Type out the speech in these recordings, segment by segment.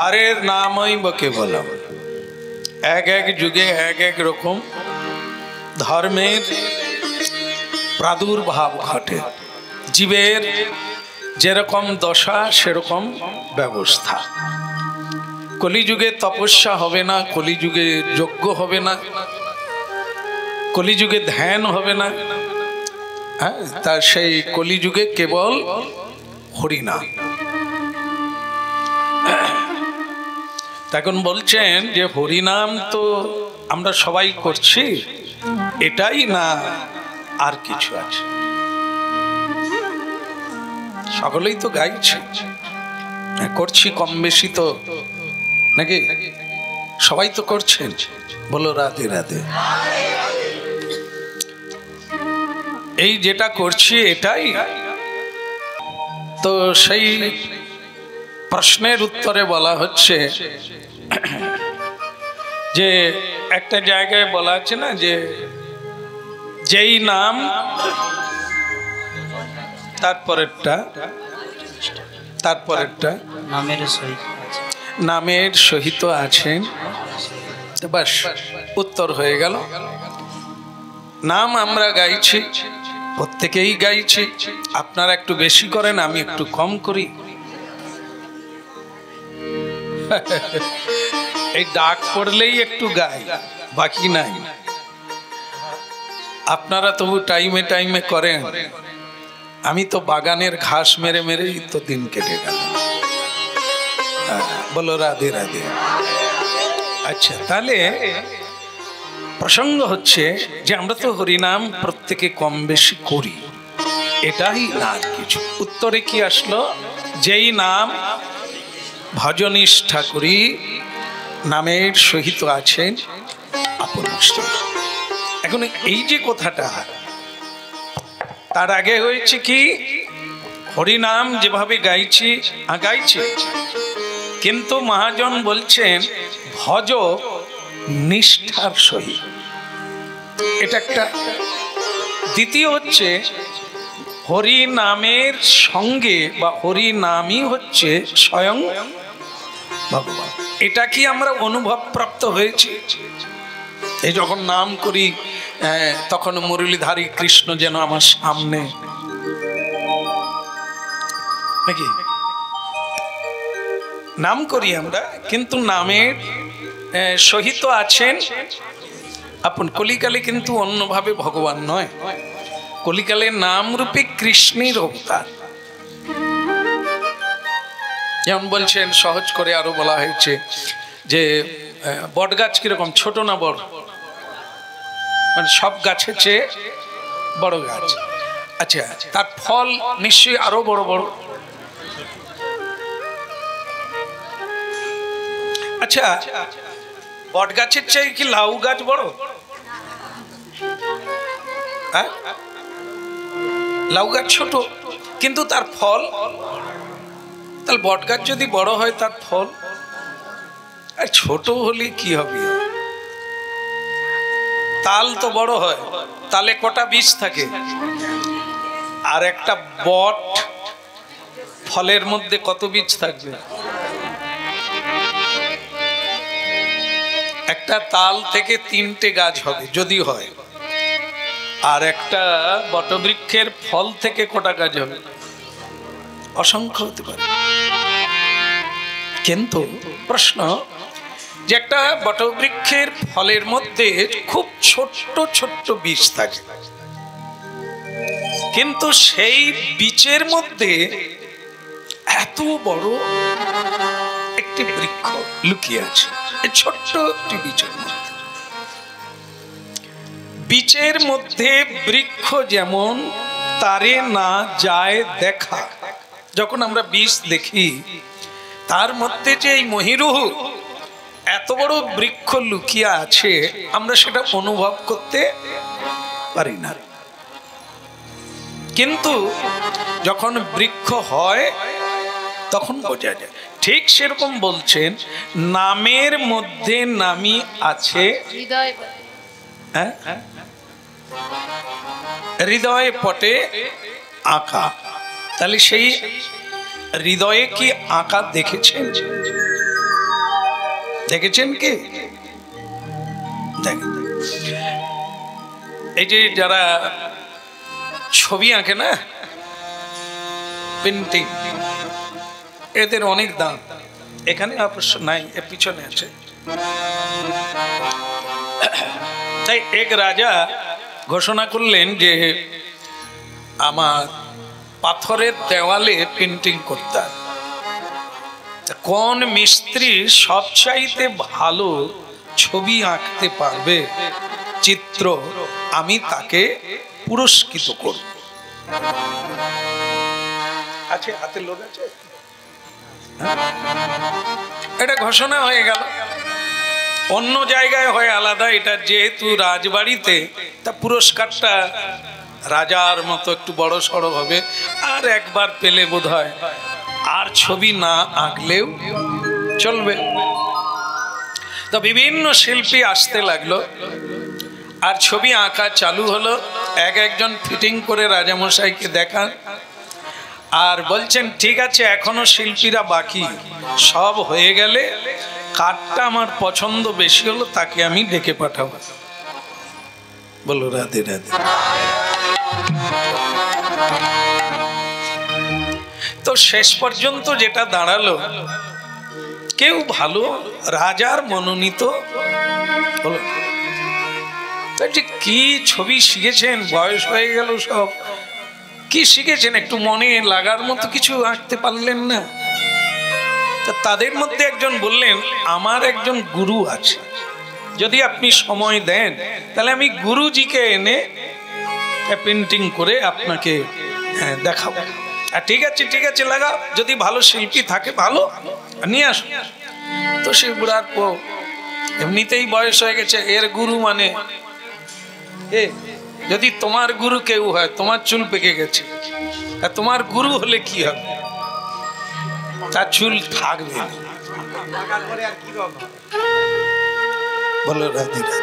হরের নামই বকে বললাম। এক এক যুগে এক এক রকম ধর্মের প্রাদুর্ভাব ঘটে। জীবের যেরকম দশা সেরকম ব্যবস্থা। কলিযুগে তপস্যা হবে না, কলিযুগে যজ্ঞ হবে না, কলিযুগে ধ্যান হবে না। হ্যাঁ, তা সেই কলিযুগে কেবল হরিনাম। এখন বলছেন যে হরিনাম তো আমরা সবাই করছি, এটাই না আর কিছু আছে? সকলেই তো গাইছে, করছি কম বেশি তো নাকি? সবাই তো করছেন। বলো রাধে রাধে। এই যেটা করছি এটাই তো। সেই প্রশ্নের উত্তরে বলা হচ্ছে যে একটা জায়গায় বলা আছে না, যে যেই নাম তারপরেরটা নামের সহিত আছেন। বাস উত্তর হয়ে গেল। নাম আমরা গাইছি, প্রত্যেকেই গাইছি। আপনারা একটু বেশি করেন, আমি একটু কম করি। এই ডাক পড়লেই একটু গাই, বাকি নাই। আপনারা তবু টাইমে টাইমে করেন, আমি তো বাগানের ঘাস মেরে মেরেই তো দিন কেটে গেল। বলো রাধে রাধে। আচ্ছা, তাহলে প্রসঙ্গ হচ্ছে যে আমরা তো হরিনাম প্রত্যেকে কম বেশি করি, এটাই না আর কিছু। উত্তরে কি আসলো? যেই নাম ভজনিষ্ঠা করি, নামের সহিত আছেন আপন। এখন এই যে কথাটা, তার আগে হয়েছে কি? হরিনাম যেভাবে গাইছি কিন্তু মহাজন বলছেন ভজ নিষ্ঠার সহিত। এটা একটা। দ্বিতীয় হচ্ছে হরি নামের সঙ্গে বা হরি নামই হচ্ছে স্বয়ং ভগবান। এটা কি আমরা অনুভব প্রাপ্ত হয়েছি? এই যখন নাম করি তখন মুরলীধারী কৃষ্ণ যেন আমার সামনে, নাকি? নাম করি আমরা, কিন্তু নামের সহিত আছেন আপন। কলিকালে কিন্তু অন্যভাবে ভগবান নয়, কলিকালে নাম রূপে কৃষ্ণের অবতার। যেমন বলছেন, সহজ করে আরো বলা হয়েছে যে বট গাছ কিরকম, ছোট না বড়? মানে সব গাছের চেয়ে বড় গাছ। আচ্ছা, তার ফল নিশ্চয়ই আরো বড় বড়। আচ্ছা, বট গাছের চেয়ে কি লাউ গাছ বড়? হ্যাঁ, লাউ গাছ ছোট, কিন্তু তার ফল। তাহলে বট গাছ যদি বড় হয়, তার ফল আর ছোট হলে কি হবে? তাল তো বড় হয়, তালে কটা বীজ থাকে? আর একটা বট ফলের মধ্যে কত বীজ থাকবে? একটা তাল থেকে 3টে গাছ হবে যদি হয়। আর একটা বটবৃক্ষের ফল থেকে কটা গাছ হবে? অসংখ্য হতে পারে। কিন্তু প্রশ্ন যে একটা বটবৃক্ষের ফলের মধ্যে খুব ছোট্ট ছোট্ট বীজ থাকে, কিন্তু সেই বীজের মধ্যে এত বড় একটি বৃক্ষ লুকিয়ে আছে। ছোট্ট একটি বীজের মধ্যে, বীজের মধ্যে বৃক্ষ যেমন তারে না যায় দেখা। যখন আমরা বীজ দেখি, তার মধ্যে যে এই মহিরুহ এত বড় বৃক্ষ লুকিয়ে আছে, আমরা সেটা অনুভব করতে পারি না। কিন্তু যখন বৃক্ষ হয় তখন বোঝা যায়। ঠিক সেরকম বলছেন, নামের মধ্যে নামই আছে হৃদয় পটে আঁকা। তাহলে সেই হৃদয়ে কি আঁকা দেখেছেন? দেখেছেন কি? দেখেন, এই যে যারা ছবি আঁকে না, পেন্টিং, এদের অনেক দাম। এখানে অবশ্য নাই, এর পিছনে আছে। তাই এক রাজা ঘোষণা করলেন যে আমার পাথরের দেওয়ালে পেন্টিং করতে হবে। কোন মিস্ত্রি সবচাইতে ভালো ছবি আঁকতে পারবে, চিত্র, আমি তাকে পুরস্কৃত করব। আছে হাতে লোক আছে, এটা ঘোষণা হয়ে গেল। অন্য জায়গায় হয় আলাদা, এটা যেহেতু রাজবাড়িতে, তা পুরস্কারটা রাজার মতো একটু বড় সড়ো হবে। আর একবার পেলে বোধহয় আর ছবি না আঁকলেও চলবে। তো বিভিন্ন শিল্পী আসতে লাগলো, আর ছবি আঁকা চালু হলো। একজন ফিটিং করে রাজামশাইকে দেখান, আর বলছেন ঠিক আছে, এখনো শিল্পীরা বাকি, সব হয়ে গেলে কাঠটা আমার পছন্দ বেশি হলো, তাকে আমি ডেকে পাঠাবো। বলো রাধে রাধে। তো শেষ পর্যন্ত যেটা দাঁড়ালো, কেউ ভালো রাজার মনোনীত হলো। কি ছবি শিখেছেন, বয়স হয়ে গেল, সব কি শিখেছেন, একটু মনে লাগার মতো কিছু আঁকতে পারলেন না? তাদের মধ্যে একজন বললেন, আমার একজন গুরু আছে, যদি আপনি সময় দেন তাহলে আমি গুরুজিকে এনে পেন্টিং করে আপনাকে দেখাবো। আর ঠিক আছে ঠিক আছে, লাগাও, যদি ভালো শিল্পী থাকে ভালো নিয়ে আসো। তো সেই বুড়ার পো এমনিতেই বয়স হয়ে গেছে, এর গুরু মানে যদি তোমার গুরু কেউ হয়, তোমার চুল পেকে গেছে, আর তোমার গুরু হলে কি হবে, তার চুল থাকবে। বলো রাধে রাধে।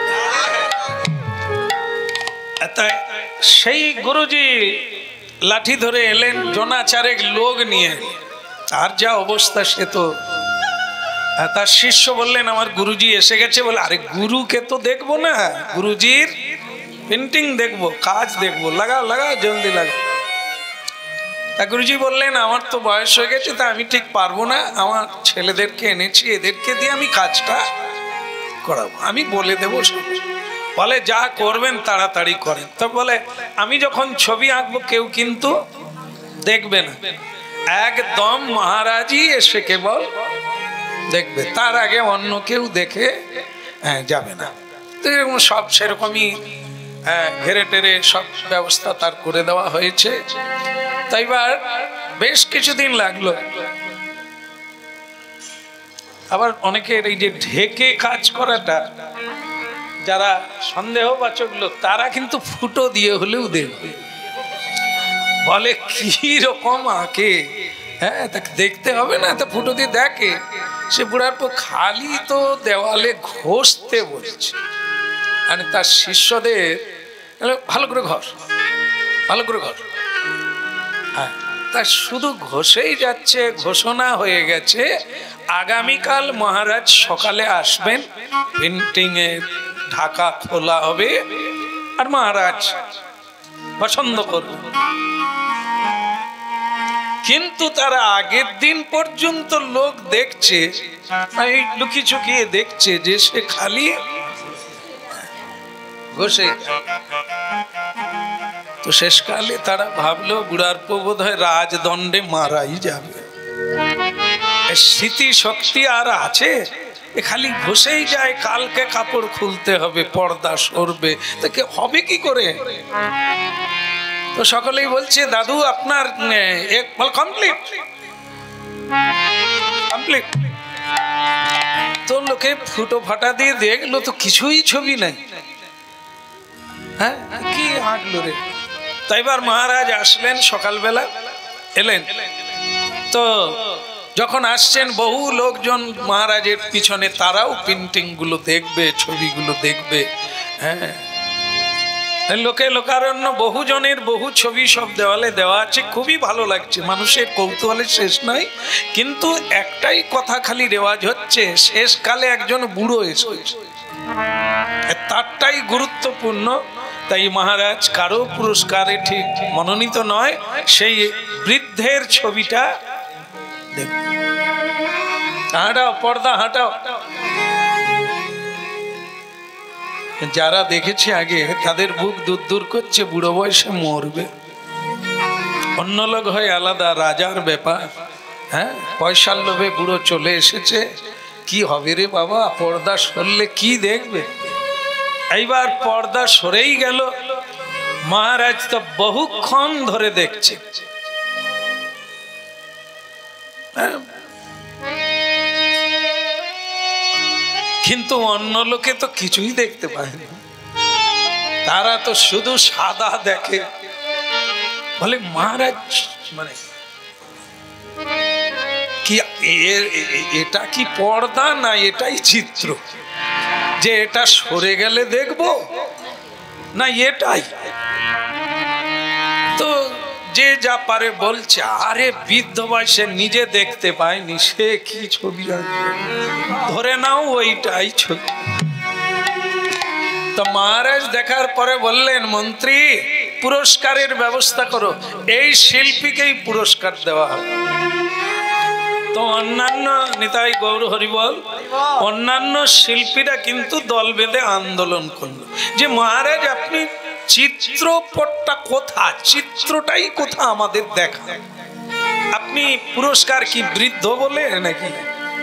তাই সেই গুরুজি লাঠি ধরে এলেন, জনাচারেক লোক নিয়ে। তার যা অবস্থা, সে তো, তার শিষ্য বললেন আমার গুরুজি এসে গেছে। বলে আরে গুরুকে তো দেখবো না, গুরুজির পেন্টিং দেখবো, কাজ দেখবো, লাগাও লাগাও, জলদি লাগাও। তা গুরুজি বললেন আমার তো বয়স হয়ে গেছে, তা আমি ঠিক পারবো না, আমার ছেলেদেরকে এনেছি, এদেরকে দিয়ে আমি কাজটা করাবো, আমি বলে দেবো। বলে যা করবেন তাড়াতাড়ি করেন। তো বলে আমি যখন ছবি আঁকবো কেউ কিন্তু দেখবে না, একদম মহারাজই এসে কেবল দেখবে, তার আগে অন্য কেউ দেখে যাবে না। তো এরকম সব সেরকমই ঘেরে টেরে সব ব্যবস্থা তার করে দেওয়া হয়েছে। তাই এবার বেশ কিছুদিন লাগলো। আবার অনেকের এই যে ঢেকে কাজ করাটা, যারা সন্দেহবাচক লোক, তারা কিন্তু ফুটো দিয়ে হলেও দেখবে, বলে কি রকম আঁকে, হ্যাঁ তাকে দেখতে হবে না, তা ফুটো দিয়ে দেখে। সে বুড়ার পর খালি তো দেওয়ালে ঘষতে বলছে, আর তার শিষ্যদের ভালো করে ঘর, ভালো করে ঘর। হ্যাঁ, তা শুধু ঘষেই যাচ্ছে, ঘোষণা হয়ে গেছে আগামীকাল মহারাজ সকালে আসবেন, পেন্টিং এর ঢাকা খোলা হবে, আর মহারাজ পছন্দ করবেন। কিন্তু তারা আগের দিন পর্যন্ত লোক দেখছে, লুকিয়ে চুকিয়ে দেখছে যে সে খালি ঘষে। তো শেষকালে তারা ভাবলো বুড়ার পো বোধ হয় রাজদণ্ডে মারাই যাবে, স্মৃতি শক্তি আর আছে, খালি ঘষেই যায়, কালকে কাপড় খুলতে হবে, পর্দা সরবে, তাকে হবে কি করে? তো সকলেই বলছে দাদু আপনার কমপ্লিট কমপ্লিট। তো লোকে ফুটো ফাটা দিয়ে দেখলো তো কিছুই ছবি নাই, হ্যাঁ কি আঁকলো রে। তাই এবার মহারাজ আসলেন, সকালবেলা এলেন। তো যখন আসছেন বহু লোকজন মহারাজের পিছনে, তারাও পেন্টিং গুলো দেখবে, ছবিগুলো দেখবে। হ্যাঁ, লোকে লোকারণ্য বহুজনের বহু ছবি সব দেওয়ালে দেওয়া আছে, খুবই ভালো লাগছে, মানুষের কৌতূহলের শেষ নাই। কিন্তু একটাই কথা খালি রেওয়াজ হচ্ছে, শেষকালে একজন বুড়ো এসেছে, তারটাই গুরুত্বপূর্ণ। তাই মহারাজ কারো পুরস্কারে ঠিক মনোনীত নয়, সেই বৃদ্ধের ছবিটা দেখ। হাঁটাও পর্দা, হাঁটাও। যারা দেখেছে আগে তাদের বুক দূর দূর করছে, বুড়ো বয়সে মরবে। অন্য লোক হয় আলাদা, রাজার ব্যাপার। হ্যাঁ, পয়সার লোভে বুড়ো চলে এসেছে, কি হবে রে বাবা, পর্দা সরলে কি দেখবে। এইবার পর্দা সরেই গেল, মহারাজ তো বহুক্ষণ ধরে দেখছে। কিন্তু অন্য লোকে তো কিছুই দেখতে পায়নি, তারা তো শুধু সাদা দেখে। বলে মহারাজ মানে কি এটা কি পর্দা না এটাই চিত্র, যে এটা সরে গেলে দেখবো না এটাই? তো যে যা পারে বলছে, আরে বৃদ্ধ বয়সে নিজে দেখতে পায়নি, সে কি ছবি আঁকবে, ধরে নাও ওইটাই ছবি। তো মহারাজ দেখার পরে বললেন, মন্ত্রী পুরস্কারের ব্যবস্থা করো, এই শিল্পীকেই পুরস্কার দেওয়া হবে। তো অন্যান্য, নিতাই গৌর হরিবল, অন্যান্য শিল্পীরা কিন্তু দল বেঁধে আন্দোলন করলো যে মহারাজ আপনি চিত্রপটটা কোথা, চিত্রটাই কোথা আমাদের দেখা। আপনি পুরস্কার কি বৃদ্ধ বলে নাকি,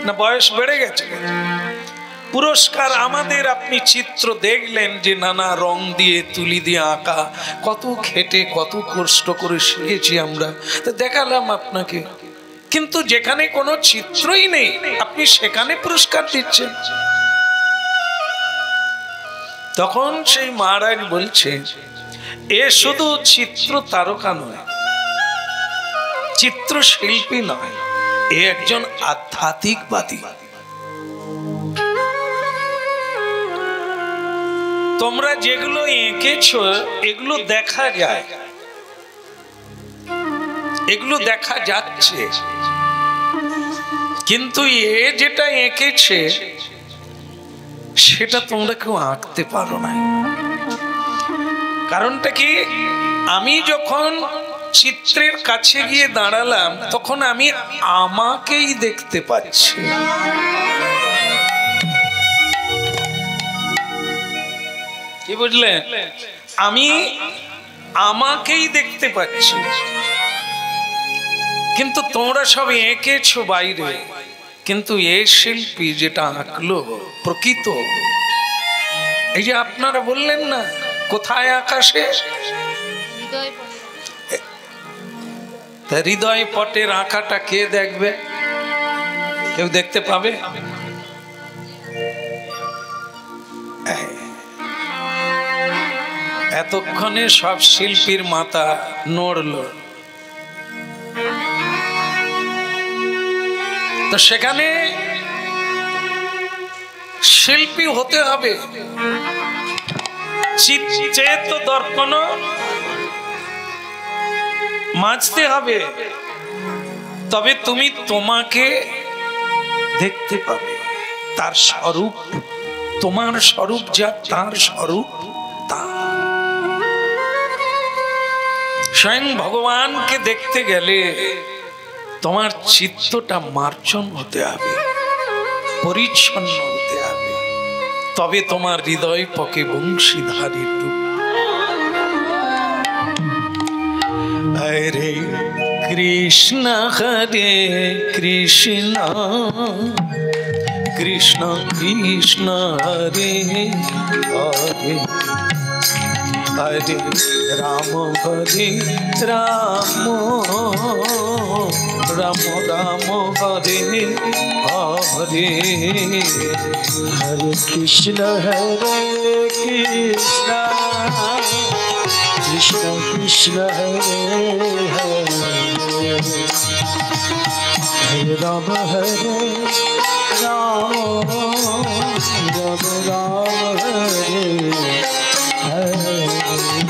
না বয়স বেড়ে গেছে? পুরস্কার আমাদের, আপনি চিত্র দেখলেন যে নানা রং দিয়ে তুলি দিয়ে আঁকা, কত খেটে কত কষ্ট করে শিখেছি আমরা, তো দেখালাম আপনাকে। কিন্তু যেখানে কোনো চিত্রই নেই আপনি সেখানে পুরস্কার দিচ্ছেন। তখন সেই মহারাজ বলছে, এ শুধু চিত্র তারকা নয়, চিত্রশিল্পী নয়, এ একজন আধ্যাত্মিকবাদী। তোমরা যেগুলো এঁকেছ এগুলো দেখা যায়, এগুলো দেখা যাচ্ছে, কিন্তু এ যেটা এঁকেছে সেটা তোমরা কেউ আঁকতে পারো না। কারণটা কি, আমি যখন চিত্রের কাছে গিয়ে দাঁড়ালাম তখন আমি আমাকেই দেখতে পাচ্ছি। কি বুঝলেন? আমি আমাকেই দেখতে পাচ্ছি, কিন্তু তোমরা সব এঁকেছো বাইরে, কিন্তু এ শিল্পী যেটা আঁকলো প্রকৃত। এই যে আপনারা বললেন না কোথায় আকাশে, হৃদয় পটের আঁকাটা কে দেখবে? কেউ দেখতে পাবে? এতক্ষণে সব শিল্পীর মাথা নড়ল। তো সেখানে শিল্পী হতে হবে, চিত্ত দর্পণ মাজতে হবে, তবে তুমি তোমাকে দেখতে পাবে। তার স্বরূপ, তোমার স্বরূপ যা তার স্বরূপ তা। স্বয়ং ভগবানকে দেখতে গেলে তোমার চিত্তটা মার্জন হতে হবে, পরিচ্ছন্ন হতে হবে, তবে তোমার হৃদয় পকে বংশীধারীর রূপ। হরে কৃষ্ণ হরে কৃষ্ণ কৃষ্ণ কৃষ্ণ হরে হরে, হরে রাম হরে রাম, রাম রাম হরে হরে, হরে কৃষ্ণ কৃষ্ণ কৃষ্ণ কৃষ্ণ হরে হরে, হরে রাম রাম, রাম রাম হরে হরে।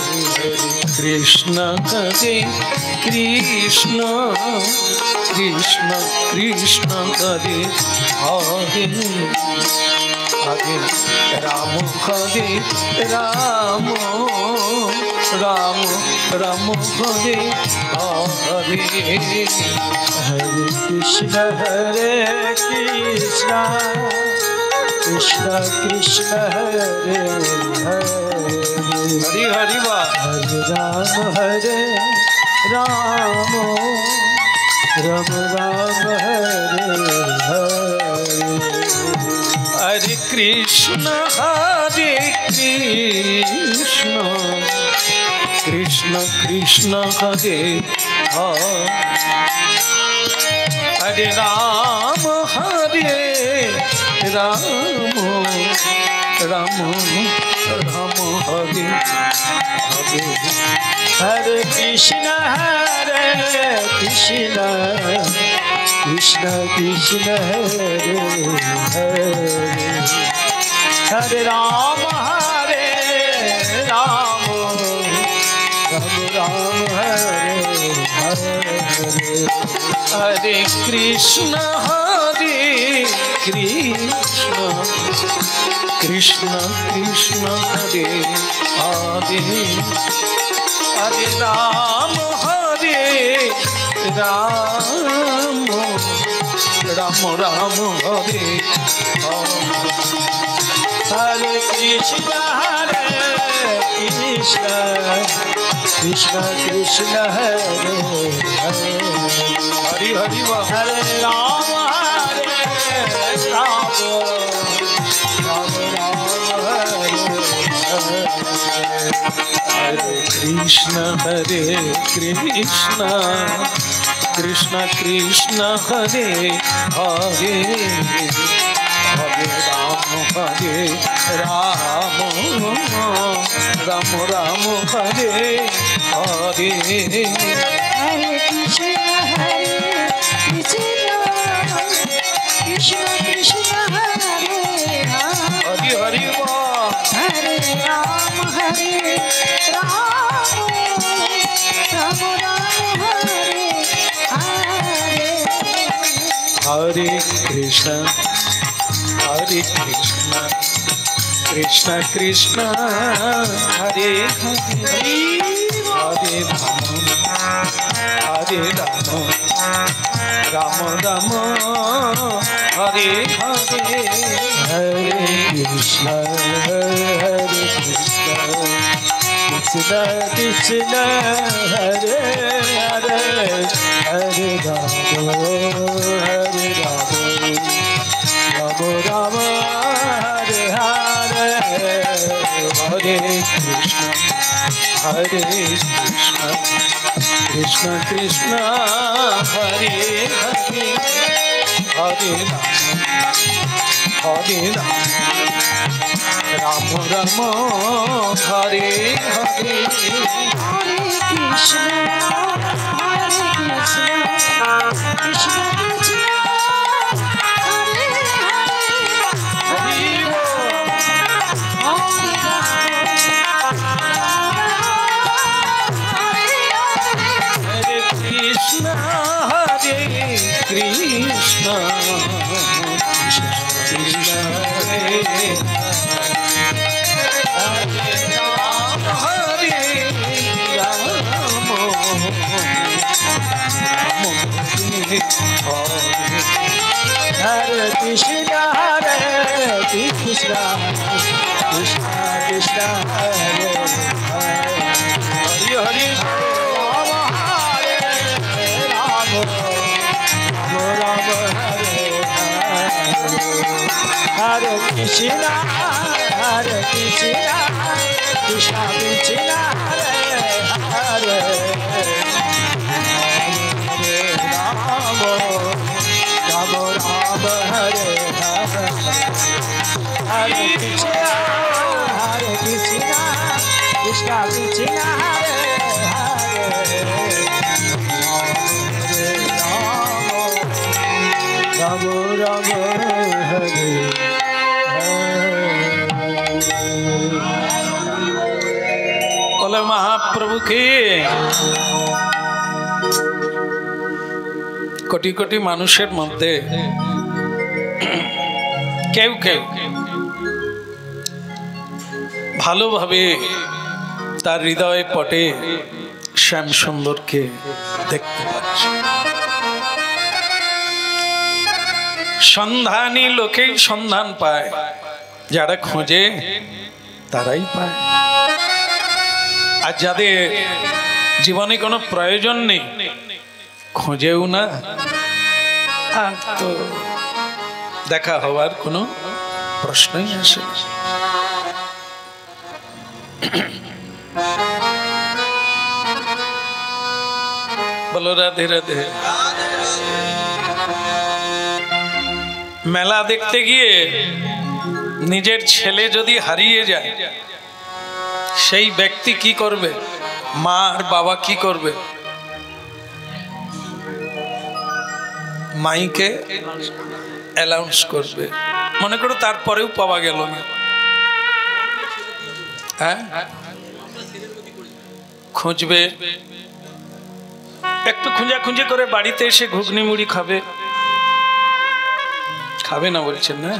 कृष्ण हरे कृष्ण कृष्ण कृष्ण हरे हरे हरे राम हरे राम राम राम हरे हरे हरे कृष्ण कृष्ण कृष्ण हरे हरे हरि हरि वाह हरे राम राम राम हरे हरे हरे कृष्ण कृष्ण कृष्ण हरे हरे राम राम राम हरे हरे हरे कृष्ण कृष्ण कृष्ण हरे हरे हरे राम राम राम हरे हरे हरे कृष्ण कृष्ण कृष्ण हरे हरे हरे राम राम राम हरे हरे कृष्ण कृष्ण कृष्ण हरे हरे हरि हरि वाह हरे राम राम राम हरे हरे हरे कृष्ण कृष्ण कृष्ण हरे हरे हरे राम राम राम राम हरे हरे हरे कृष्ण कृष्ण कृष्ण हरे राम हरि हरि वाह हरे राम राम राम हरे हरे हरे कृष्ण कृष्ण कृष्ण हरे हरे हरे राम राम राम हरे हरे हरे कृष्ण कृष्ण कृष्ण हरे हरे हरे राम राम राम हरे हरे हरे कृष्ण कृष्ण हरे हरे हरे राम राम हरे हरे हरे कृष्ण कृष्ण कृष्ण हरे हरे हरे कृष्ण कृष्ण हरे हरे कृष्ण कृष्ण कृष्ण हरे हरे हरि हरि राम राम हरे हरे कृष्ण कृष्ण कृष्ण हरे हरे राम राम हरे हरे कृष्ण कृष्ण कृष्ण हरे हरे राम राम हरे बोल महाप्रभु की। কোটি কোটি মানুষের মধ্যে কেউ কেউ ভালোভাবে তার হৃদয় পটে শ্যাম সুন্দরকে দেখতে পাচ্ছে। সন্ধানী লোকেই সন্ধান পায়, যারা খোঁজে তারাই পায়। আর যাদের জীবনে কোনো প্রয়োজন নেই, খোঁজেও না, আর তো দেখা হওয়ার কোনো প্রশ্নই আসে না। বলো রাধে রাধে। মেলা দেখতে গিয়ে নিজের ছেলে যদি হারিয়ে যায়, সেই ব্যক্তি কি করবে? মা আর বাবা কি করবে? মাইকে অ্যানাউন্স করবে। মনে করো তারপরেও পাওয়া গেল না, হ্যাঁ, খুঁজবে, একটু খুঁজাখুঁজি করে বাড়িতে এসে ঘুগনি মুড়ি খাবে। খাবে না বলছেন না?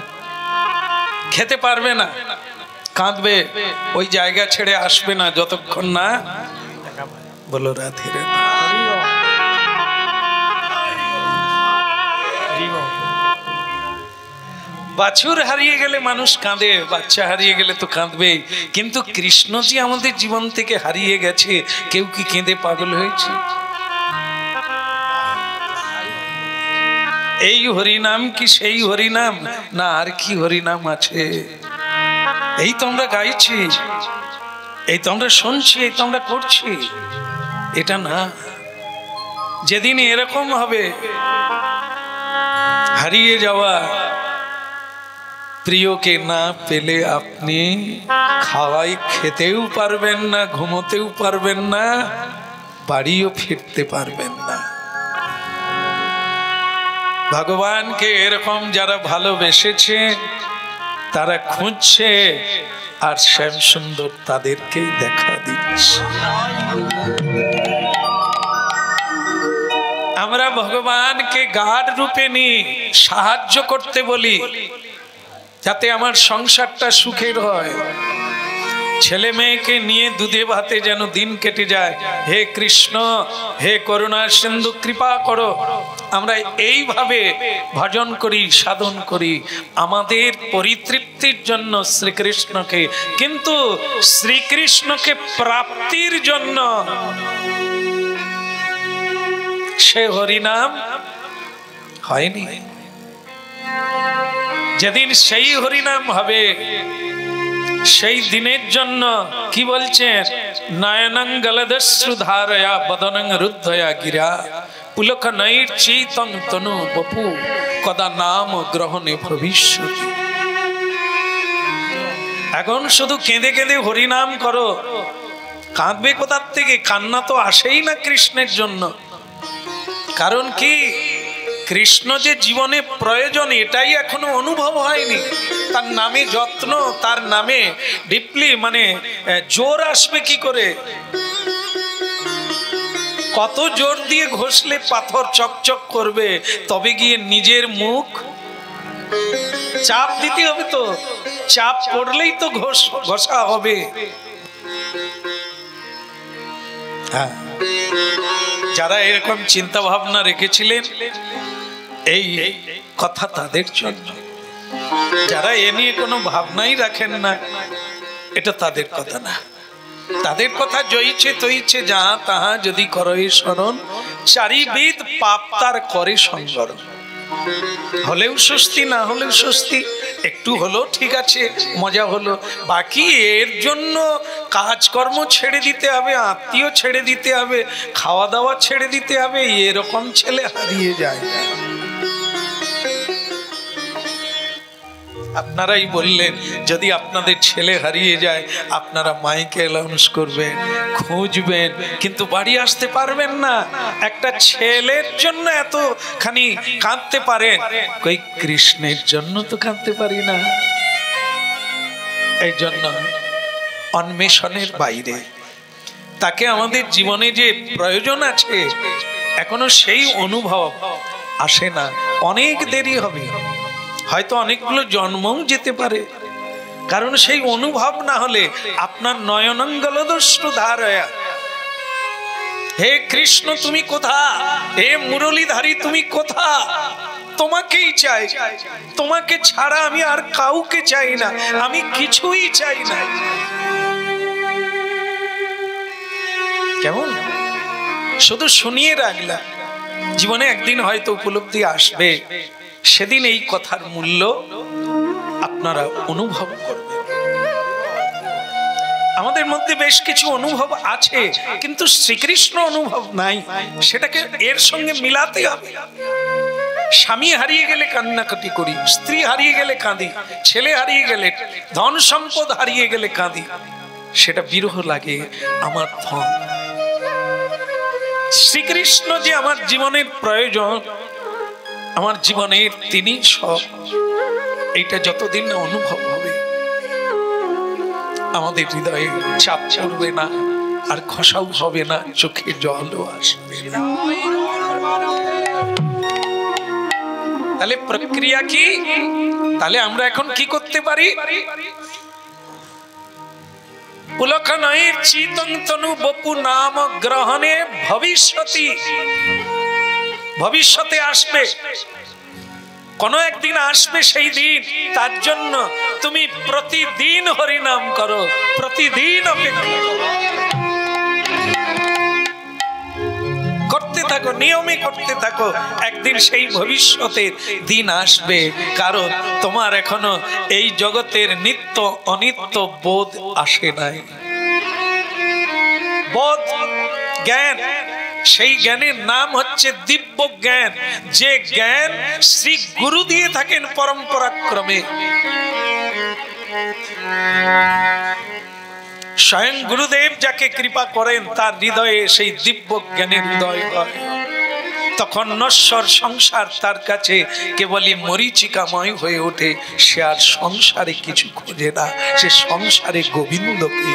খেতে পারবে না, কাঁদবে, ওই জায়গা ছেড়ে আসবে না যতক্ষণ না। বলো রাধে রাধে। বাছুর হারিয়ে গেলে মানুষ কাঁদে, বাচ্চা হারিয়ে গেলে তো কাঁদবেই, কিন্তু কৃষ্ণজি আমাদের জীবন থেকে হারিয়ে গেছে, কেউ কি কেঁদে পাগল হয়েছে? এই হরিনাম কি সেই হরিনাম, না আর কি হরিনাম আছে? এই তো আমরা গাইছি, এই তো আমরা শুনছি, এই তো আমরা করছি, এটা না। যেদিন এরকম হবে, হারিয়ে যাওয়া প্রিয়কে না পেলে আপনি খাওয়াই খেতেও পারবেন না, ঘুমোতেও পারবেন না, বাড়িও ফিরতে পারবেন না। ভগবানকে এরকম যারা ভালোবেসেছে তারা খুঁজছে, আর শ্যাম সুন্দর তাদেরকে দেখা দিচ্ছে। আমরা ভগবানকে গাঢ় রূপে নিয়ে সাহায্য করতে বলি, যাতে আমার সংসারটা সুখের হয়, ছেলে মেয়েকে নিয়ে দুধে ভাতে যেন দিন কেটে যায়। হে কৃষ্ণ, হে করুণা সিন্ধু, কৃপা করো। আমরা এইভাবে ভজন করি, সাধন করি আমাদের পরিতৃপ্তির জন্য শ্রীকৃষ্ণকে, কিন্তু শ্রীকৃষ্ণকে প্রাপ্তির জন্য সে হরিনাম হয়নি। যেদিন সেই হরিনাম হবে, সেই দিনের জন্য কি বলছেন? নয়নং গলদশ্রু ধারয়া বদনং রুদ্ধয়া গিরা পুলক নৈর চিতং তনু বপু কদা নাম গ্রহণে ভবিষ্যতি। এখন শুধু কেঁদে কেঁদে হরিনাম করো, কাঁদবে কোথার থেকে? কান্না তো আসেই না কৃষ্ণের জন্য। কারণ কি? কৃষ্ণ যে জীবনে প্রয়োজন, এটাই এখনো অনুভব হয়নি। তার নামে যত্ন, তার নামে ডিপলি মানে জোর আসবে কি করে? কত জোর দিয়ে ঘষলে পাথর চকচক করবে, তবে গিয়ে নিজের মুখ চাপ দিতে হবে। তো চাপ পড়লেই তো ঘষা হবে। হ্যাঁ, যারা এরকম চিন্তা ভাবনা রেখেছিলেন, এই কথা তাদের জন্য। যারা এ নিয়ে কোনো ভাবনাই রাখেন না, এটা তাদের কথা না। তাদের কথা জয়িছে তৈছে যাহা তাহা যদি করই স্মরণ, চারিবিদ পাপ তার করে সংবরণ। হলেও স্বস্তি, না হলেও স্বস্তি, একটু হলো ঠিক আছে, মজা হলো। বাকি এর জন্য কাজকর্ম ছেড়ে দিতে হবে, আত্মীয় ছেড়ে দিতে হবে, খাওয়া দাওয়া ছেড়ে দিতে হবে, এরকম ছেলে হারিয়ে যায়। আপনারাই বললেন, যদি আপনাদের ছেলে হারিয়ে যায়, আপনারা মাইকে অ্যানাউন্স করবেন, খুঁজবেন, কিন্তু বাড়ি আসতে পারবেন না। একটা ছেলের জন্য এতখানি কাঁদতে পারেন, কই কৃষ্ণের জন্য তো কাঁদতে পারি না। এই জন্য অন্বেষণের বাইরে তাকে আমাদের জীবনে যে প্রয়োজন আছে এখনো সেই অনুভব আসে না, অনেক দেরি হবে, হয়তো অনেকগুলো জন্মও যেতে পারে। কারণ সেই অনুভব না হলে আপনার নয়নাঙ্গলদস্যু ধারয়া, হে কৃষ্ণ তুমি কোথা, হে মুরলীধারী তুমি কোথা, তোমাকেই চাই, তোমাকে ছাড়া আমি আর কাউকে চাই না, আমি কিছুই চাই না। কেমন শুধু শুনিয়ে রাখলাম, জীবনে একদিন হয়তো উপলব্ধি আসবে, সেদিন এই কথার মূল্য আপনারা অনুভব করবেন। আমাদের মধ্যে বেশ কিছু অনুভব আছে, কিন্তু শ্রীকৃষ্ণ অনুভব নাই, সেটাকে এর সঙ্গে মিলাতে হবে। স্বামী হারিয়ে গেলে কান্নাকাটি করি, স্ত্রী হারিয়ে গেলে কাঁদি, ছেলে হারিয়ে গেলে, ধন সম্পদ হারিয়ে গেলে কাঁদি, সেটা বিরহ লাগে আমার ধন। শ্রীকৃষ্ণ যে আমার জীবনের প্রয়োজন, আমার জীবনের তিনি সব, এইটা যতদিন না অনুভব হবে আমাদের হৃদয়ে চাপ চড়বে না, আর খসাও হবে না, চোখে জলও আসবে না। তাহলে প্রক্রিয়া কি? তাহলে আমরা এখন কি করতে পারি? পুলকনয়ের চিতং তনু বপু নাম গ্রহণে ভবিষ্যতি, ভবিষ্যতে আসবে, কোনো একদিন আসবে সেই দিন, তার জন্য তুমি প্রতিদিন হরিনাম করো, প্রতিদিন অপেক্ষা করতে থাকো, নিয়মে করতে থাকো, একদিন সেই ভবিষ্যতের দিন আসবে। কারণ তোমার এখনো এই জগতের নিত্য অনিত্য বোধ আসে নাই। বোধ জ্ঞান, সেই জ্ঞানের নাম হচ্ছে দিব্য জ্ঞান, যে জ্ঞান শ্রী গুরু দিয়ে থাকেন পরম্পরাক্রমে। স্বয়ং গুরুদেব যাকে কৃপা করেন তার হৃদয়ে সেই দিব্য জ্ঞানের হৃদয় হয়। তখন নশ্বর সংসার তার কাছে কেবলই মরীচিকাময় হয়ে ওঠে, সে আর সংসারে কিছু খোঁজে না, সে সংসারে গোবিন্দকে।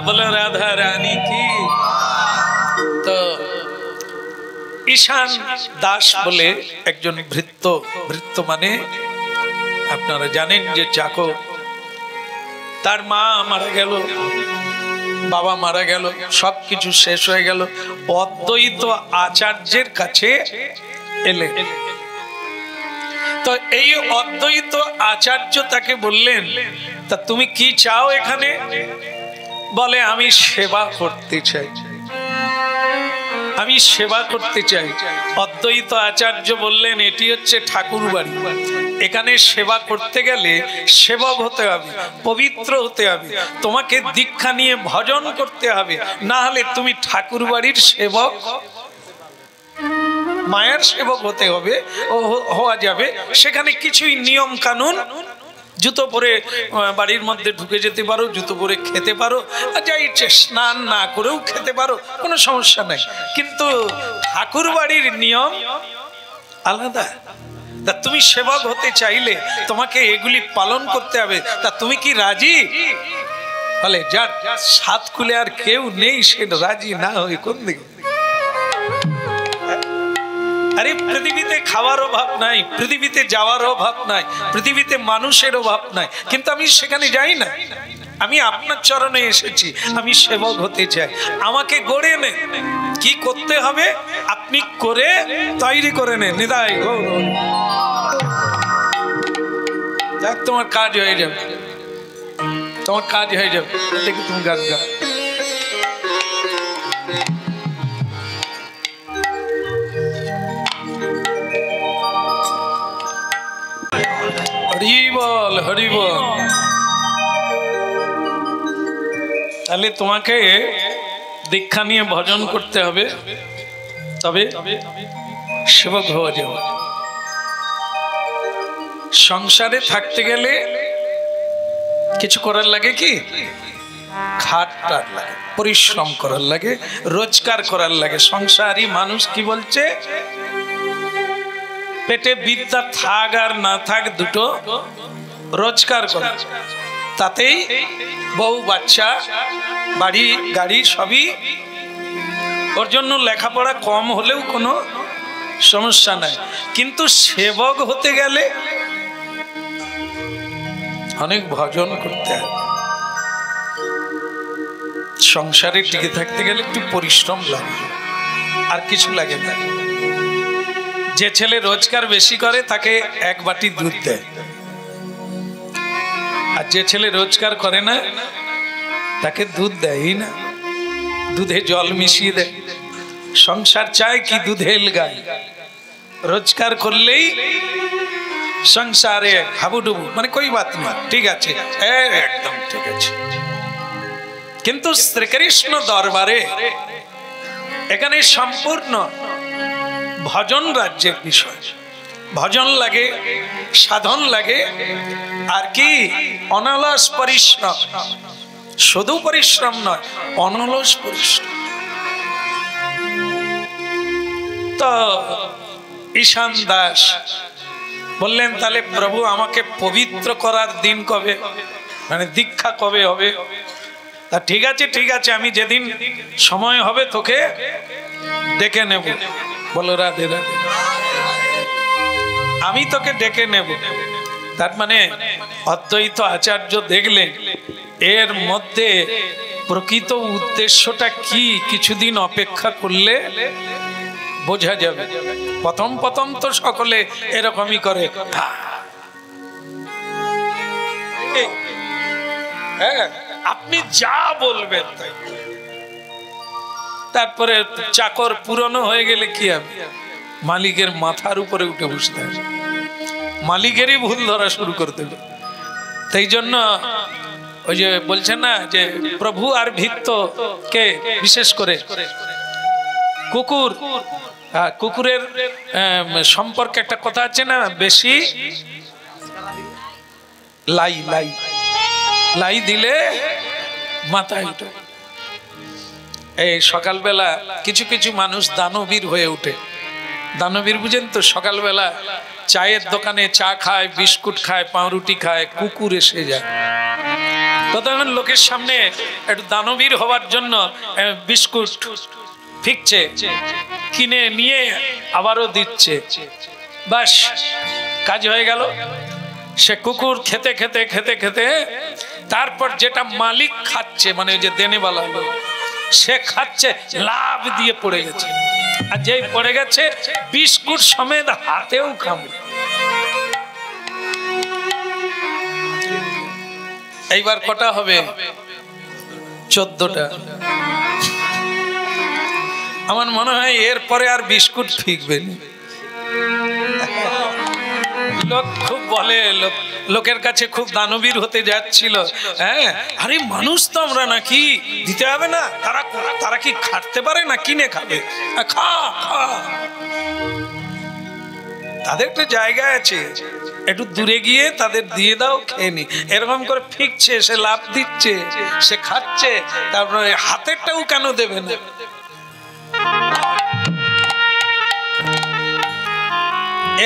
বলো রাধা রানী কি। তো ঈশান দাস বলে একজন ভৃত্য, ভৃত্য মানে আপনারা জানেন যে চাকর, তার মা মারা গেল, বাবা মারা গেল, সবকিছু শেষ হয়ে গেল, অদ্বৈত আচার্যের কাছে এলে। তো এই অদ্বৈত আচার্য তাকে বললেন, তা তুমি কি চাও এখানে? বলে আমি সেবা করতে চাই, আমি সেবা করতে চাই। অদ্বৈত আচার্য বললেন, এটি হচ্ছে ঠাকুর বাড়ি, এখানে সেবা করতে গেলে সেবক হতে হবে, পবিত্র হতে হবে, তোমাকে দীক্ষা নিয়ে ভজন করতে হবে, না হলে তুমি ঠাকুর বাড়ির সেবক, মায়ের সেবক হতে হবে, হওয়া যাবে। সেখানে কিছুই নিয়ম কানুন, জুতো পরে বাড়ির মধ্যে ঢুকে যেতে পারো, জুতো পরে খেতে পারো, যা ইচ্ছে স্নান না করেও খেতে পারো, কোনো সমস্যা নাই। কিন্তু ঠাকুর বাড়ির নিয়ম আলাদা। তা তুমি সেবক হতে চাইলে তোমাকে এগুলি পালন করতে হবে, তা তুমি কি রাজি? বলে যার সাত খুলে আর কেউ নেই সে রাজি না হয়ে কোন দিকে? আরে পৃথিবীতে খাওয়ার অভাব নাই, পৃথিবীতে যাওয়ার অভাব নাই, পৃথিবীতে মানুষের অভাব নাই, কিন্তু আমি সেখানে যাই না। আমি আপনার চরণে এসেছি, আমি সেবক হতে চাই, আমাকে গড়ে নে। কি করতে হবে আপনি করে তৈরি করে নেন, নিতাই গৌর। যাক তোমার কাজ হয়ে যাবে, তোমার কাজ হয়ে যাবে। দেখি তুমি গান গা। হরি বল, হরি বল। তাহলে তোমাকে দীক্ষা নিয়ে ভজন করতে হবে, তবে সেবক হওয়া যাবে। সংসারে থাকতে গেলে কিছু করার লাগে, কি খাটটার লাগে, পরিশ্রম করার লাগে, রোজগার করার লাগে। সংসারী মানুষ কি বলছে? পেটে বিদ্যা থাক আর না থাক দুটো রোজগার করে। তাতেই বউ বাচ্চা বাড়ি গাড়ি সবই, ওর জন্য লেখাপড়া কম হলেও কোনো সমস্যা নাই। কিন্তু সেবক হতে গেলে অনেক ভজন করতে হয়, সংসারে টিকে থাকতে গেলে একটু পরিশ্রম লাগে, আর কিছু লাগে না। যে ছেলে রোজগার বেশি করে তাকে এক বাটি দুধ দেয়, আর যে ছেলে রোজগার করে না তাকে দুধ দেয়ই না, দুধে জল মিশিয়ে দেয়। সংসার চায় কি দুধে গায়, রোজগার করলেই সংসারে হাবুডুবু, মানে কই বাত না, ঠিক আছে একদম ঠিক আছে। কিন্তু শ্রীকৃষ্ণ দরবারে এখানে সম্পূর্ণ ভজন রাজ্যের বিষয়। ভজন লাগে, সাধন লাগে, আর কি অনলস পরিশ্রম। শুধু পরিশ্রম নয়, অনলস পরিশ্রম। তো ঈশান দাস বললেন, তাহলে প্রভু আমাকে পবিত্র করার দিন কবে, মানে দীক্ষা কবে হবে? তা ঠিক আছে ঠিক আছে, আমি যেদিন সময় হবে তোকে ডেকে নেব। বলো রাধে রাধে, আমি তোকে ডেকে নেব। তার মানে অদ্বৈত আচার্য দেখলেন এর মধ্যে প্রকৃত উদ্দেশ্যটা কি, কিছুদিন অপেক্ষা করলে বোঝা যাবে। প্রথম প্রথম তো সকলে এরকমই করে, হ্যাঁ আপনি যা বলবেন তাই। তারপরে চাকর পুরনো হয়ে গেলে কি হবে, মালিকের মাথার উপরে উঠে বসতে হবে, মালিকেরই ভুল ধরা শুরু করে দেবে। তাই জন্য ওই যে বলছেন না যে প্রভু আর ভৃত্য কে, বিশেষ করে কুকুর, কুকুরের সম্পর্কে একটা কথা আছে না, বেশি লাই লাই লাই দিলে মাথায় উঠে। এই সকালবেলা কিছু কিছু মানুষ দানবীর হয়ে ওঠে। দানবীর বুঝেন তো, সকালবেলা চায়ের দোকানে চা খায়, বিস্কুট খায়, পাউরুটি খায়, কুকুর এসে যায়। তখন লোকের সামনে একটু দানবীর হওয়ার জন্য বিস্কুট ফিকছে, কিনে নিয়ে আবারও দিচ্ছে, বাস কাজ হয়ে গেল। সে কুকুর খেতে খেতে খেতে খেতে তারপর যেটা মালিক খাচ্ছে, মানে ওই যে দেনেওয়ালা লোক, সে খাচ্ছে, লাভ দিয়ে পড়ে গেছে। আর যেই পড়ে গেছে বিস্কুট সমেত হাতেও কামড়ে। এইবার কটা হবে? 14টা। আমার মনে হয় এরপরে আর বিস্কুট ফিকবে না। লোক খুব বলে, লোকের কাছে খুব দানবীর হতে যাচ্ছিল, হ্যাঁ আরে মানুষ তো আমরা, নাকি দিতে হবে না, তারা কি খাটতে পারে না, কিনে খাবে, খা খা, তাদের একটা জায়গা আছে, একটু দূরে গিয়ে তাদের দিয়ে দাও, খেয়ে নি। এরকম করে ফিকছে, সে লাভ দিচ্ছে, সে খাচ্ছে, তারপরে হাতেরটাও কেন দেবে না?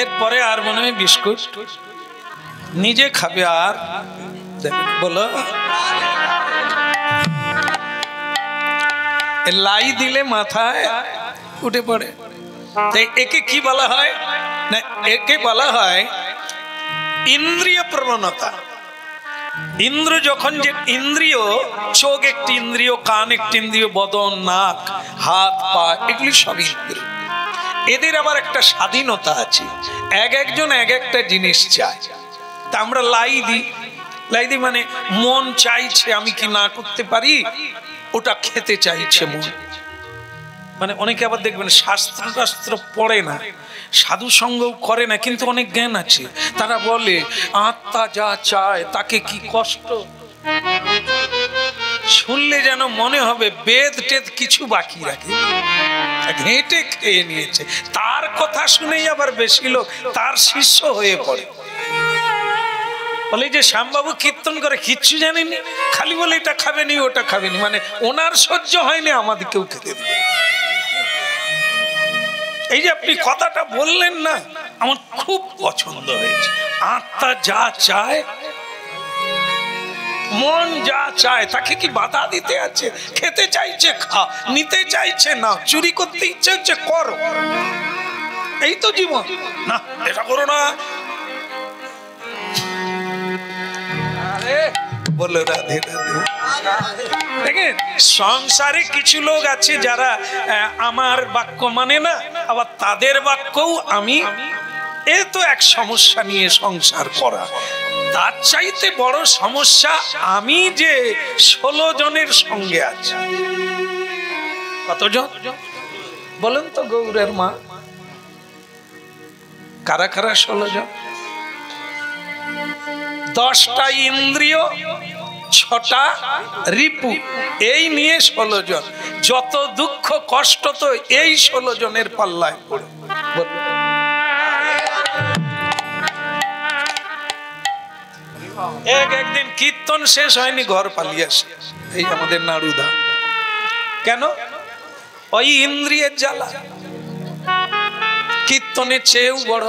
এরপরে আর মনে হয় বিস্কুট নিজে খাবে আর বলো, লাই দিলে মাথায় উঠে পড়ে। একে কি বলা হয় না, একে বলা হয় ইন্দ্রিয় প্রবণতা। ইন্দ্র যখন, যে ইন্দ্রিয়, চোখ একটি ইন্দ্রিয়, কান একটি ইন্দ্রিয়, বদন, নাক, হাত, পা, এগুলি সব ইন্দ্রিয়। এদের আবার একটা স্বাধীনতা আছে, একজন এক একটা জিনিস চায়। তা আমরা লাই দিই, লাই দিই মানে মন চাইছে, আমি কি না করতে পারি, ওটা খেতে চাইছে মন। মানে অনেকে আবার দেখবেন শাস্ত্র পড়ে না, সাধু সঙ্গও করে না, কিন্তু অনেক জ্ঞান আছে। তারা বলে আত্মা যা চায় তাকে কি কষ্ট। শুনলে যেন মনে হবে বেদ টেদ কিছু বাকি রাখে, ঘেঁটে খেয়ে নিয়েছে। তার কথা শুনেই আবার বেশি লোক তার শিষ্য হয়ে পড়ে। বলে যে শ্যামবাবু কীর্তন করে কিচ্ছু জানেনি, খালি বলে এটা খাবেনি ওটা খাবেনি, মানে ওনার সহ্য হয়নি, আমাদেরকেও খেতে দেবে। এই যে আপনি কথাটা বললেন না, আমার খুব পছন্দ হয়েছে। আত্মা যা চায় মন যা চায় তাকে কি বাধা দিতে আছে? খেতে চাইছে খা, নিতে চাইছে না, চুরি করতে ইচ্ছে হচ্ছে করো, এই তো জীবন। না এটা করো না, বলো রাধে রাধে। দেখেন সংসারে কিছু লোক আছে যারা আমার বাক্য মানে না, আবার তাদের বাক্যও আমি, এ তো এক সমস্যা নিয়ে সংসার করা। তার চাইতে বড় সমস্যা আমি যে 16 জনের সঙ্গে আছি। কতজন বলেন তো গৌরের মা? কারা কারা 16 জন? 10টা ইন্দ্রিয়, 6টা রিপু, এই নিয়ে 16 জন। যত দুঃখ কষ্ট তো এই 16 জনের পাল্লায় পড়ে। একদিন কীর্তন শেষ হয়নি, ঘর পালিয়ে আসে এই আমাদের নাড়ুদা। কেন? ওই ইন্দ্রিয়ের জ্বালা। কীর্তনের চেয়েও বড়।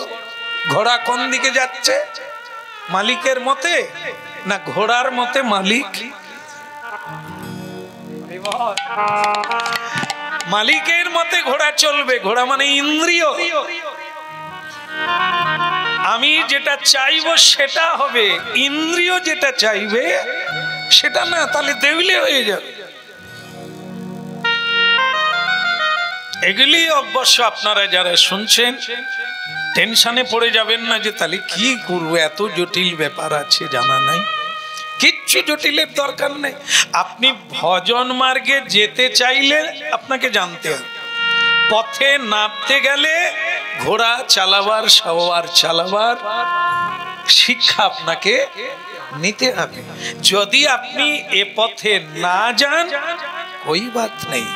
ঘোড়া কোন দিকে যাচ্ছে? মালিকের মতে না ঘোড়ার মতে মালিক? মালিকের মতে ঘোড়া চলবে। ঘোড়া মানে ইন্দ্রিয়। আমি যেটা চাইবো সেটা হবে, ইন্দ্রিয় যেটা চাইবে সেটা না, তাহলে দেউলে হয়ে যাবে। এগুলি অবশ্য আপনারা যারা শুনছেন টেনশনে পড়ে যাবেন না যে তাহলে কি করবো, এত জটিল ব্যাপার আছে, জানা নাই। কিচ্ছু জটিলের দরকার নেই। আপনি ভজন মার্গে যেতে চাইলে আপনাকে জানতে হবে, পথে নামতে গেলে ঘোড়া চালাবার, সওয়ার চালাবার শিক্ষা আপনাকে নিতে হবে। যদি আপনি এ পথে না যান কোই বাত নেই,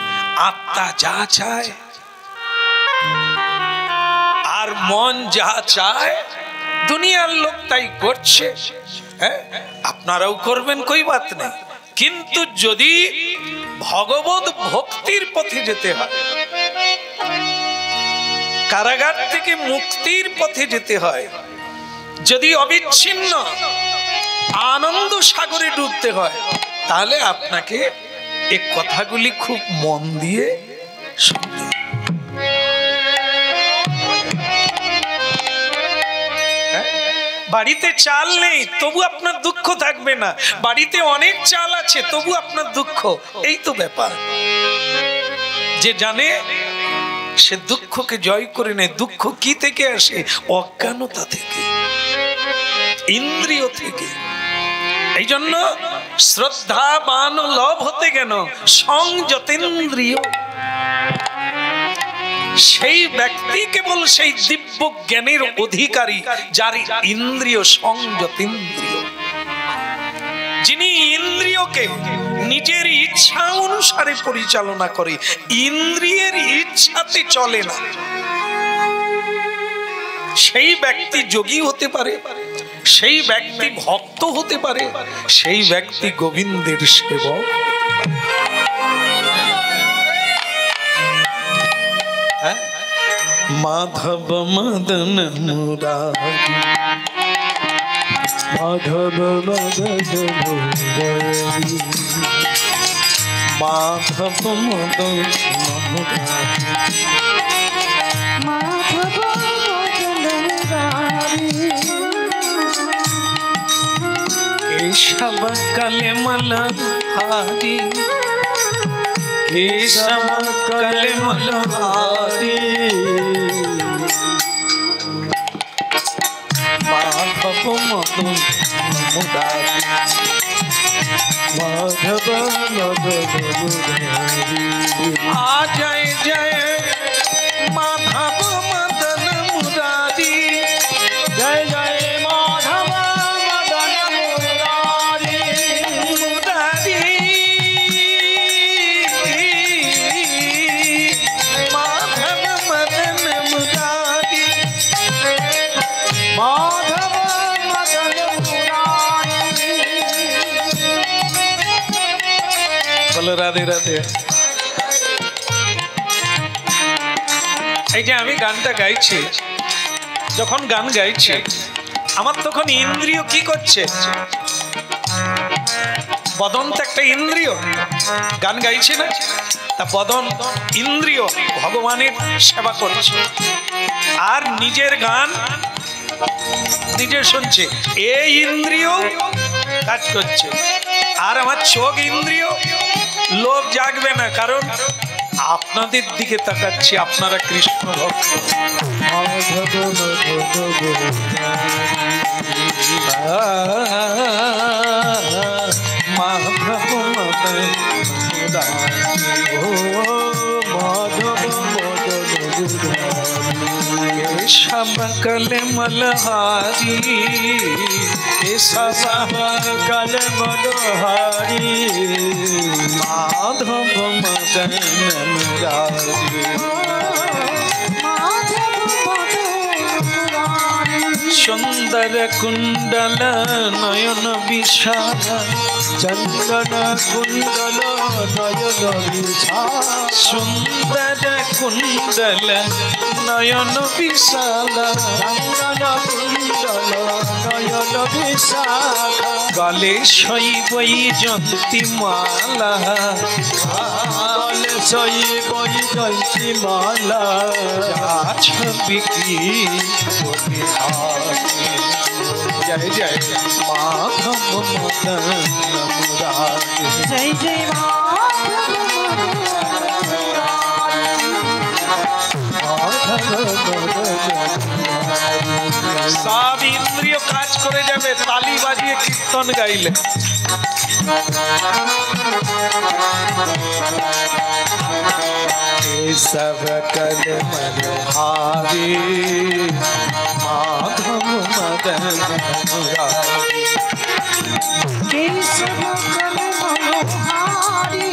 আত্মা যা চায় আর মন যা চায়, দুনিয়ার লোক তাই করছে, হ্যাঁ আপনারাও করবেন, কোই বাত নেই। কিন্তু যদি ভগবত ভক্তির পথে যেতে হয়, কারাগার থেকে মুক্তির পথে যেতে হয়, যদি অবিচ্ছিন্ন আনন্দ সাগরে ডুবতে হয়, তাহলে আপনাকে এই কথাগুলি খুব মন দিয়ে শুনতে। বাড়িতে চাল নেই তবু আপনার দুঃখ থাকবে না, বাড়িতে অনেক চাল আছে তবু আপনার দুঃখ। এই তো ব্যাপার। যে জানে সে দুঃখকে জয় করে নেয়। দুঃখ কি থেকে আসে? অজ্ঞানতা থেকে, ইন্দ্রিয় থেকে। এই জন্য শ্রদ্ধাবান লভ হতে কেন? সংযতেন্দ্রিয়। সেই ব্যক্তি কেবল সেই দিব্য জ্ঞানের অধিকারী যার ইন্দ্রিয় সংযতেন্দ্রিয়, যিনি ইন্দ্রিয়কে নিজের ইচ্ছা অনুসারে পরিচালনা করে, ইন্দ্রিয়ের ইচ্ছাতে চলে না। সেই ব্যক্তি যোগী হতে পারে, সেই ব্যক্তি ভক্ত হতে পারে, সেই ব্যক্তি গোবিন্দের সেবক। মাধব মদন মুরারি, মাধব মদন মুরারি, মাধব মদন মুরারি, মাধব মদন মুরারি, কেশব কলমল হারি, কেশব কলমল হারি, মাধব মদন মুরারি, মাধব মদন মুরারি। आ जय जय माधव मदन मुरारी, जय जय माधव मदन मुरारी, मुरारी माधव मदन मुरारी, माधव मदन मुरारी। बोलो राधे राधे। এই যে আমি গানটা গাইছি, যখন গান গাইছি আমার তখন ইন্দ্রিয় কি করছে? বদন তো একটা ইন্দ্রিয়, গান গাইছে না, তা বদন ইন্দ্রিয় ভগবানের সেবা করছে আর নিজের গান নিজে শুনছে, এই ইন্দ্রিয় কাজ করছে। আর আমার চোখ ইন্দ্রিয়, লোভ জাগবে না, কারণ আপনাদের দিকে তাকাচ্ছি, আপনারা কৃষ্ণ ভক্ত। মাধব सब कल मलहारी, सब कल मलहारी, माधव मदन मुरारी। सुंदर कुंडल नयन विशाल, चंदन कुंडल नयन विशाल, सुंदर कुंडल नयन विशाल, चंदन कुंडल नयन विशाल, गले शैवै जंती माला, गले शैवै जंती माला, छवि की जय जय माधव मदन मुरारी, जय जय सब इंद्रिय काज करे जाबे ताली बाजिए कीर्तन गाइले। सब कल मलहारी, माधव मदन मुरारी, केशव कल मनोहारी,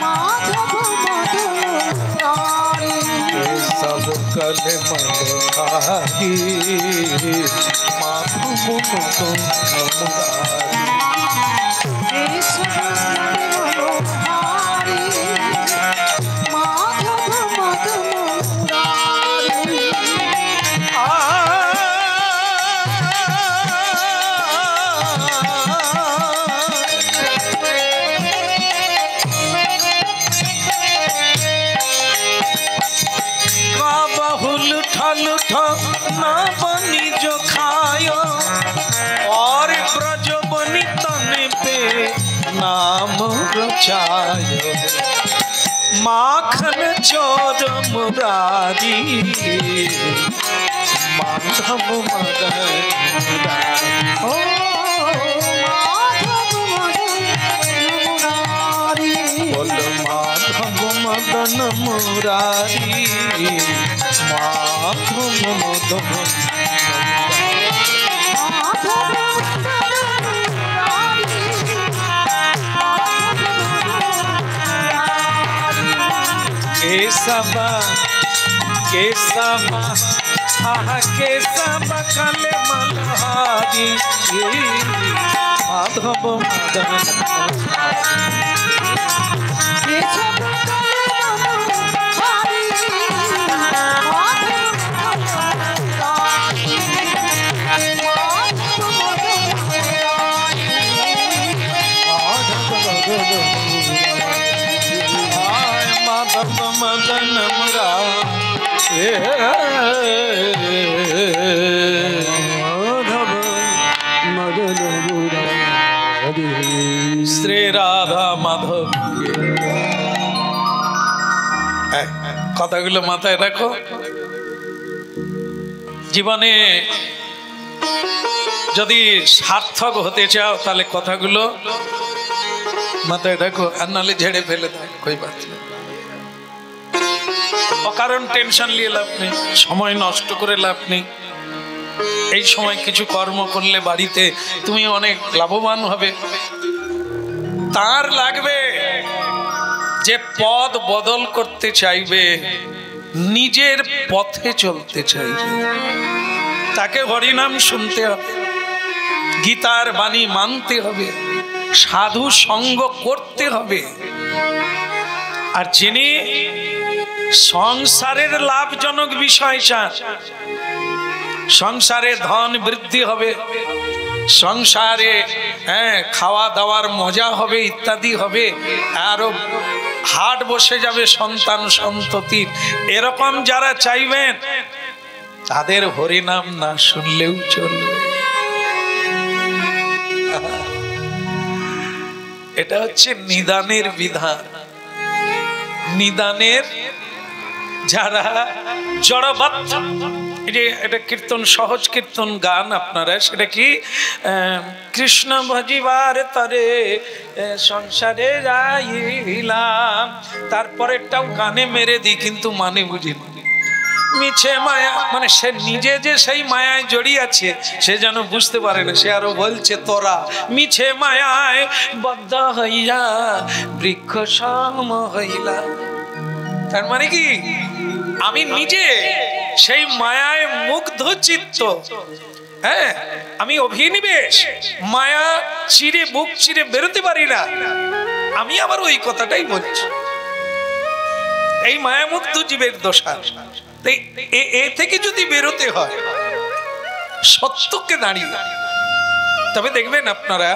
माधव मदन मुरारी, सब कल मलहारी, माधव मदन मुरारी, केशव कल मनोहारी, माधव मदन मुरारी। ना बनी जो खायो और ब्रज बनी तन पे नाम रचायो, माखन चोर मुरारी, माधव मदन मुरारी। ओ माधव मदन मुरारी, बोल माधव मदन मुरारी, माधव मदन केशव केशव केशव कल मलहारी, माधव मदन केशव कल मनोहारी, माधव माधव मदन मुरारी, माधव मदन मुरारी। श्री राधा माधव কথাগুলো মাথায় রাখো, জীবনে যদি সার্থক হতে চাও তাহলে কথাগুলো মাথায় রাখো, আর নাহলে ঝেড়ে ফেলে দাও, কই বাত নেই। অকারণ টেনশন নিয়ে লাভ নেই, সময় নষ্ট করে লাভ নেই। এই সময় কিছু কর্ম করলে বাড়িতে তুমি অনেক লাভবান হবে। তার লাগবে যে পদ বদল করতে চাইবে, নিজের পথে চলতে চাইবে, তাকে হরিনাম শুনতে হবে, গীতার বাণী মানতে হবে, সাধু সঙ্গ করতে হবে। আর যিনি সংসারের লাভজনক বিষয় চান, সংসারে ধন বৃদ্ধি হবে, সংসারে খাওয়া দাওয়ার মজা হবে, ইত্যাদি হবে, আরো হাট বসে যাবে সন্তান সন্ততির। এরকম যারা চাইবেন তাদের হরিনাম না শুনলেও চলবে। এটা হচ্ছে নিদানের বিধান। নিদানের যারা জড়বাদ, এটা কীর্তন, সহজ কীর্তন গান আপনারা, সেটা কি কৃষ্ণ ভজিবার তরে সংসারে যাইলাম, তারপরেরটাও গানে মেরে দিই কিন্তু মানে বুঝি না। মিছে মায়া, মানে সে নিজে যে সেই মায়ায় জড়িয়ে আছে সে যেন বুঝতে পারে না। সে আরো বলছে তোরা মিছে মায়ায় বদ্ধ হইয়া বৃক্ষ সম হইলা। তার মানে কি আমি নিজে সেই মায়ায় মুগ্ধ চিত্ত, আমি অভিনিবেশ, মায়া চিরে বুক চিরে বেরোতে পারি না। আমি আবার ওই কথাটাই বলছি, এই মায়ামুগ্ধ জীবের দশা। এ থেকে যদি বেরোতে হয় সত্যকে দাঁড়িয়ে, তবে দেখবেন আপনারা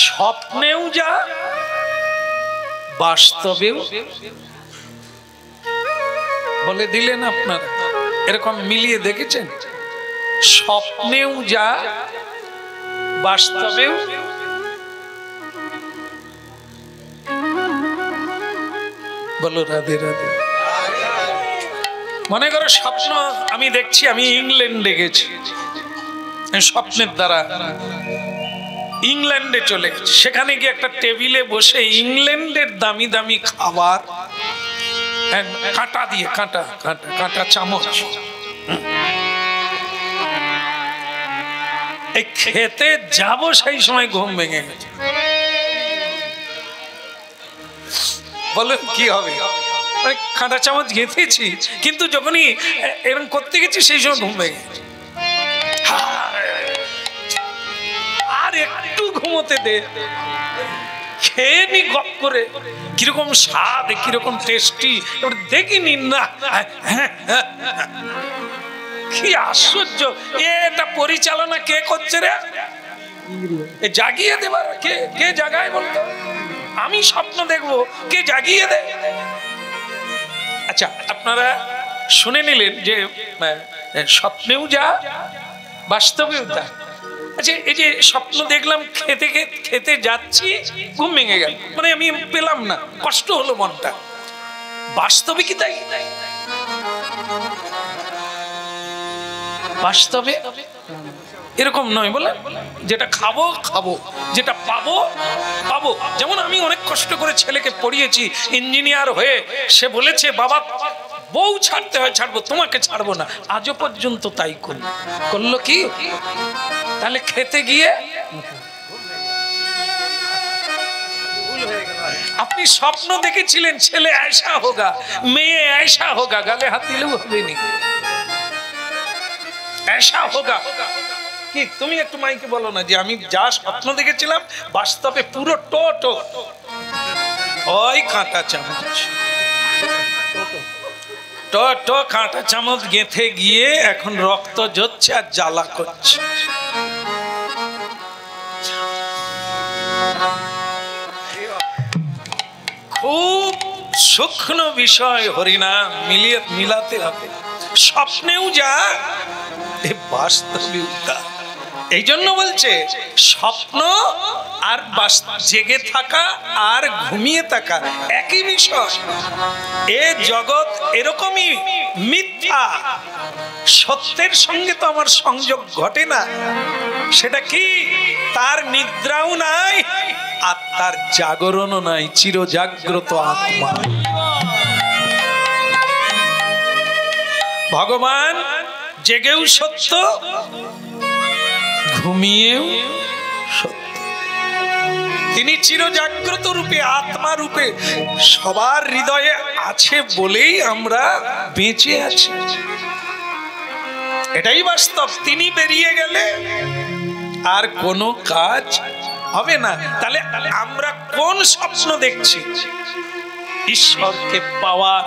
স্বপ্নেও যা বাস্তবেও বলে দিলেন আপনারা, এরকম মিলিয়ে দেখেছেন? স্বপ্নেও যা বাস্তবেও বলো রাধে রাধে। মনে করো স্বপ্ন আমি দেখছি আমি ইংল্যান্ডে গেছি, স্বপ্নের দ্বারা ইংল্যান্ডে চলে গেছি, সেখানে গিয়ে একটা টেবিলে বসে ইংল্যান্ডের দামি দামি খাবার, কাঁটা দিয়ে কাঁটা কাঁটা কাঁটা চামচ, এই খেতে যাব সেই সময় ঘুম ভেঙে গেছে। বলেন কি হবে? কাঁটা চামচ গেঁথেছি কিন্তু যখনই এরকম করতে গেছি সেই সময় ঘুম ভেঙে গেছে। আর একটু ঘুমোতে দে, খেয়ে নি গপ করে, কিরকম স্বাদ, কিরকম টেস্টি দেখিনি না। কি আশ্চর্য! এটা পরিচালনা কে করছে রে? জাগিয়ে দেবার কে? কে জাগায় বলতো? আমি স্বপ্ন দেখবো, কে জাগিয়ে দেয়? আচ্ছা, আপনারা শুনে নিলেন যে স্বপ্নেও যা বাস্তবেও তা। আচ্ছা, এই যে স্বপ্ন দেখলাম, খেতে খেতে যাচ্ছি, ঘুম ভেঙে গেল, মানে আমি পেলাম না, কষ্ট হলো মনটা, বাস্তবে কি তাই? বাস্তবে এরকম নয়। বলে যেটা খাবো খাবো, যেটা পাবো পাবো। যেমন আমি অনেক কষ্ট করে ছেলেকে পড়িয়েছি ইঞ্জিনিয়ার হয়ে, সে বলেছে বাবা বউ ছাড়তে হয় ছাড়বো, তোমাকে ছাড়বো না, আজও পর্যন্ত তাই করলো কি? তাহলে খেতে গিয়ে আপনি স্বপ্ন দেখেছিলেন ছেলে ऐसा होगा, মেয়ে ऐसा होगा, গালে হাত দিলেও হবে নি, ऐसा होगा কি? তুমি একটু মাইকে বলো না যে আমি যা স্বপ্ন দেখেছিলাম বাস্তবে পুরো টোটো ওই কাঁটা চামচ, টো কাঁটা চামচ গেঁথে গিয়ে এখন রক্ত ঝরছে আর জ্বালা করছে। খুব সূক্ষ্ম বিষয় হরিনাম মিলাতে হবে। স্বপ্নেও যা, বাস্তবেও তা। এই জন্য বলছে স্বপ্ন আর জেগে থাকা আর ঘুমিয়ে থাকা একই বিষয়। এ জগৎ এরকমই মিথ্যা, সত্যের সঙ্গে তো আমার সংযোগ ঘটে না। সেটা কি? তার নিদ্রাও নাই আর তার জাগরণও নাই, চিরজাগ্রত আত্মা। ভগবান জেগেও সত্য, ঘুমিয়েও সত্য। তিনি চিরজাগ্রত রূপে, আত্মা রূপে সবার হৃদয়ে আছে বলেই আমরা বেঁচে আছি। এটাই বাস্তব। তিনি বেরিয়ে গেলে আর কোনো কাজ হবে না। তাহলে আমরা কোন স্বপ্ন দেখছি? ঈশ্বরকে পাওয়ার,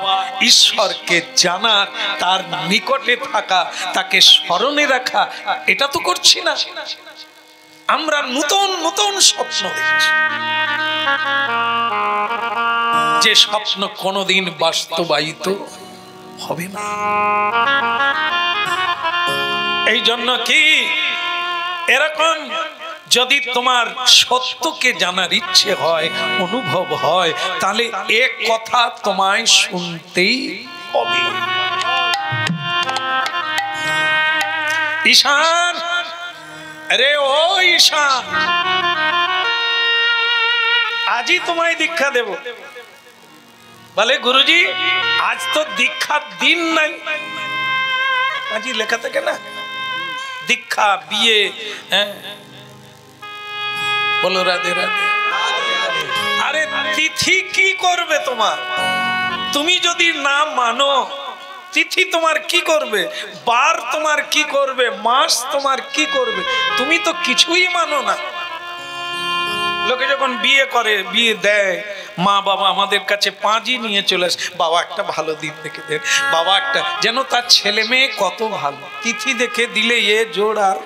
ঈশ্বরকে জানার, তার নিকটে থাকা, তাকে স্মরণে রাখা, এটা তো করছি না। আমরা নতুন নতুন স্বপ্ন দেখছি, যে স্বপ্ন কোনোদিন বাস্তবায়িত হবে না। এই জন্য কি এরকম যদি তোমার সত্যকে জানার ইচ্ছে হয়, অনুভব হয়, তাহলে এক কথা তোমায় শুনতেই হবে। ঈশান, আরে ও ঈশান, আজই তোমায় দীক্ষা দেব। বলে গুরুজি আজ তো দীক্ষার দিন নাই। আজই লেখা থাকে না দীক্ষা, বিয়ে, হ্যাঁ বলো রাধে রাধে। আরে তিথি কি করবে তোমার? তুমি যদি না মানো, তিথি তোমার কি করবে? বার তোমার কি করবে? মাস তোমার কি করবে? তুমি তো কিছুই মানো না। লোকে যখন বিয়ে করে, বিয়ে দেয়, মা বাবা আমাদের কাছে পাঁজি নিয়ে চলে আসে, বাবা একটা ভালো দিন দেখে দেন, বাবা একটা, যেন তার ছেলে মেয়ে কত ভালো। তিথি দেখে দিলে এ জোড় আর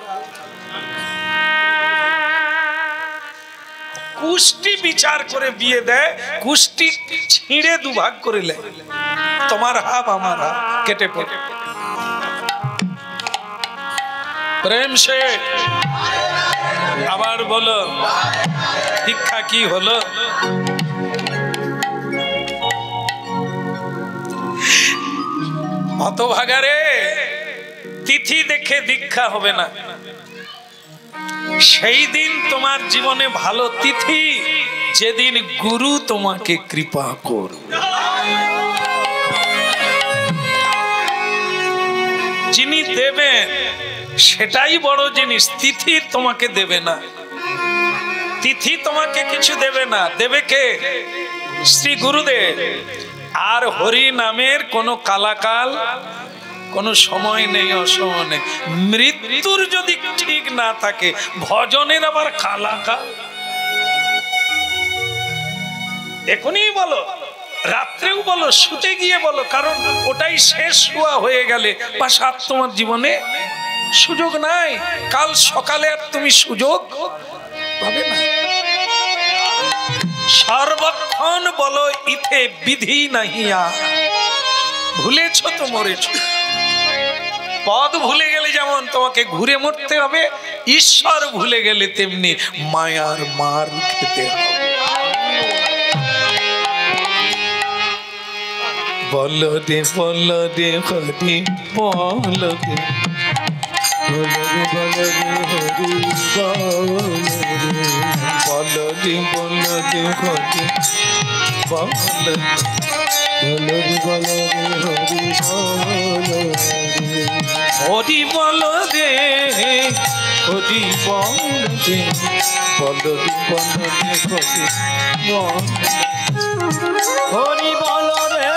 কুষ্টি বিচার করে বিয়ে দেয়, কুষ্টি ছিঁড়ে দুভাগ করে লে, তোমার হাফ আমার হাফ, কেটে পড়ে। প্রেম সে আবার বলো দীক্ষা কি হলো? হতভাগারে, তিথি দেখে দীক্ষা হবে না। সেই দিন তোমার জীবনে ভালো তিথি যেদিন গুরু তোমাকে কৃপা করবে। যিনি দেবেন সেটাই বড় জিনিস, তিথি তোমাকে দেবে না। তিথি তোমাকে কিছু দেবে না, দেবে কে? শ্রী গুরুদেব। আর হরি নামের কোনো কালাকাল, কোনো সময় নেই, অসময় নেই। মৃত্যুর যদি ঠিক না থাকে, ভজনের আবার কালাকাল। এখনই বলো, রাত্রেও বলো, শুতে গিয়ে বলো, কারণ ওটাই শেষ হওয়া হয়ে গেলে পাশাপ তোমার জীবনে সুযোগ নাই। কাল সকালে আর তুমি সুযোগ পাবে না। সর্বক্ষণ বলো ইথে বিধি নাহিয়া। ভুলেছ তো মরেছ। পদ ভুলে গেলে যেমন তোমাকে ঘুরে মরতে হবে, ঈশ্বর ভুলে গেলে তেমনি মায়ার মার খেতে হবে। বলো রে বলো রে হরি, বলো রে বলো রে বলো রে হরি বলো রে, বলো রে বলো রে হরি বলো রে, বলো রে বলো রে হরি বলো রে, হরি বলো রে হরি বলো রে, বলো রে বলো রে হরি বলো রে। হরি বলো রে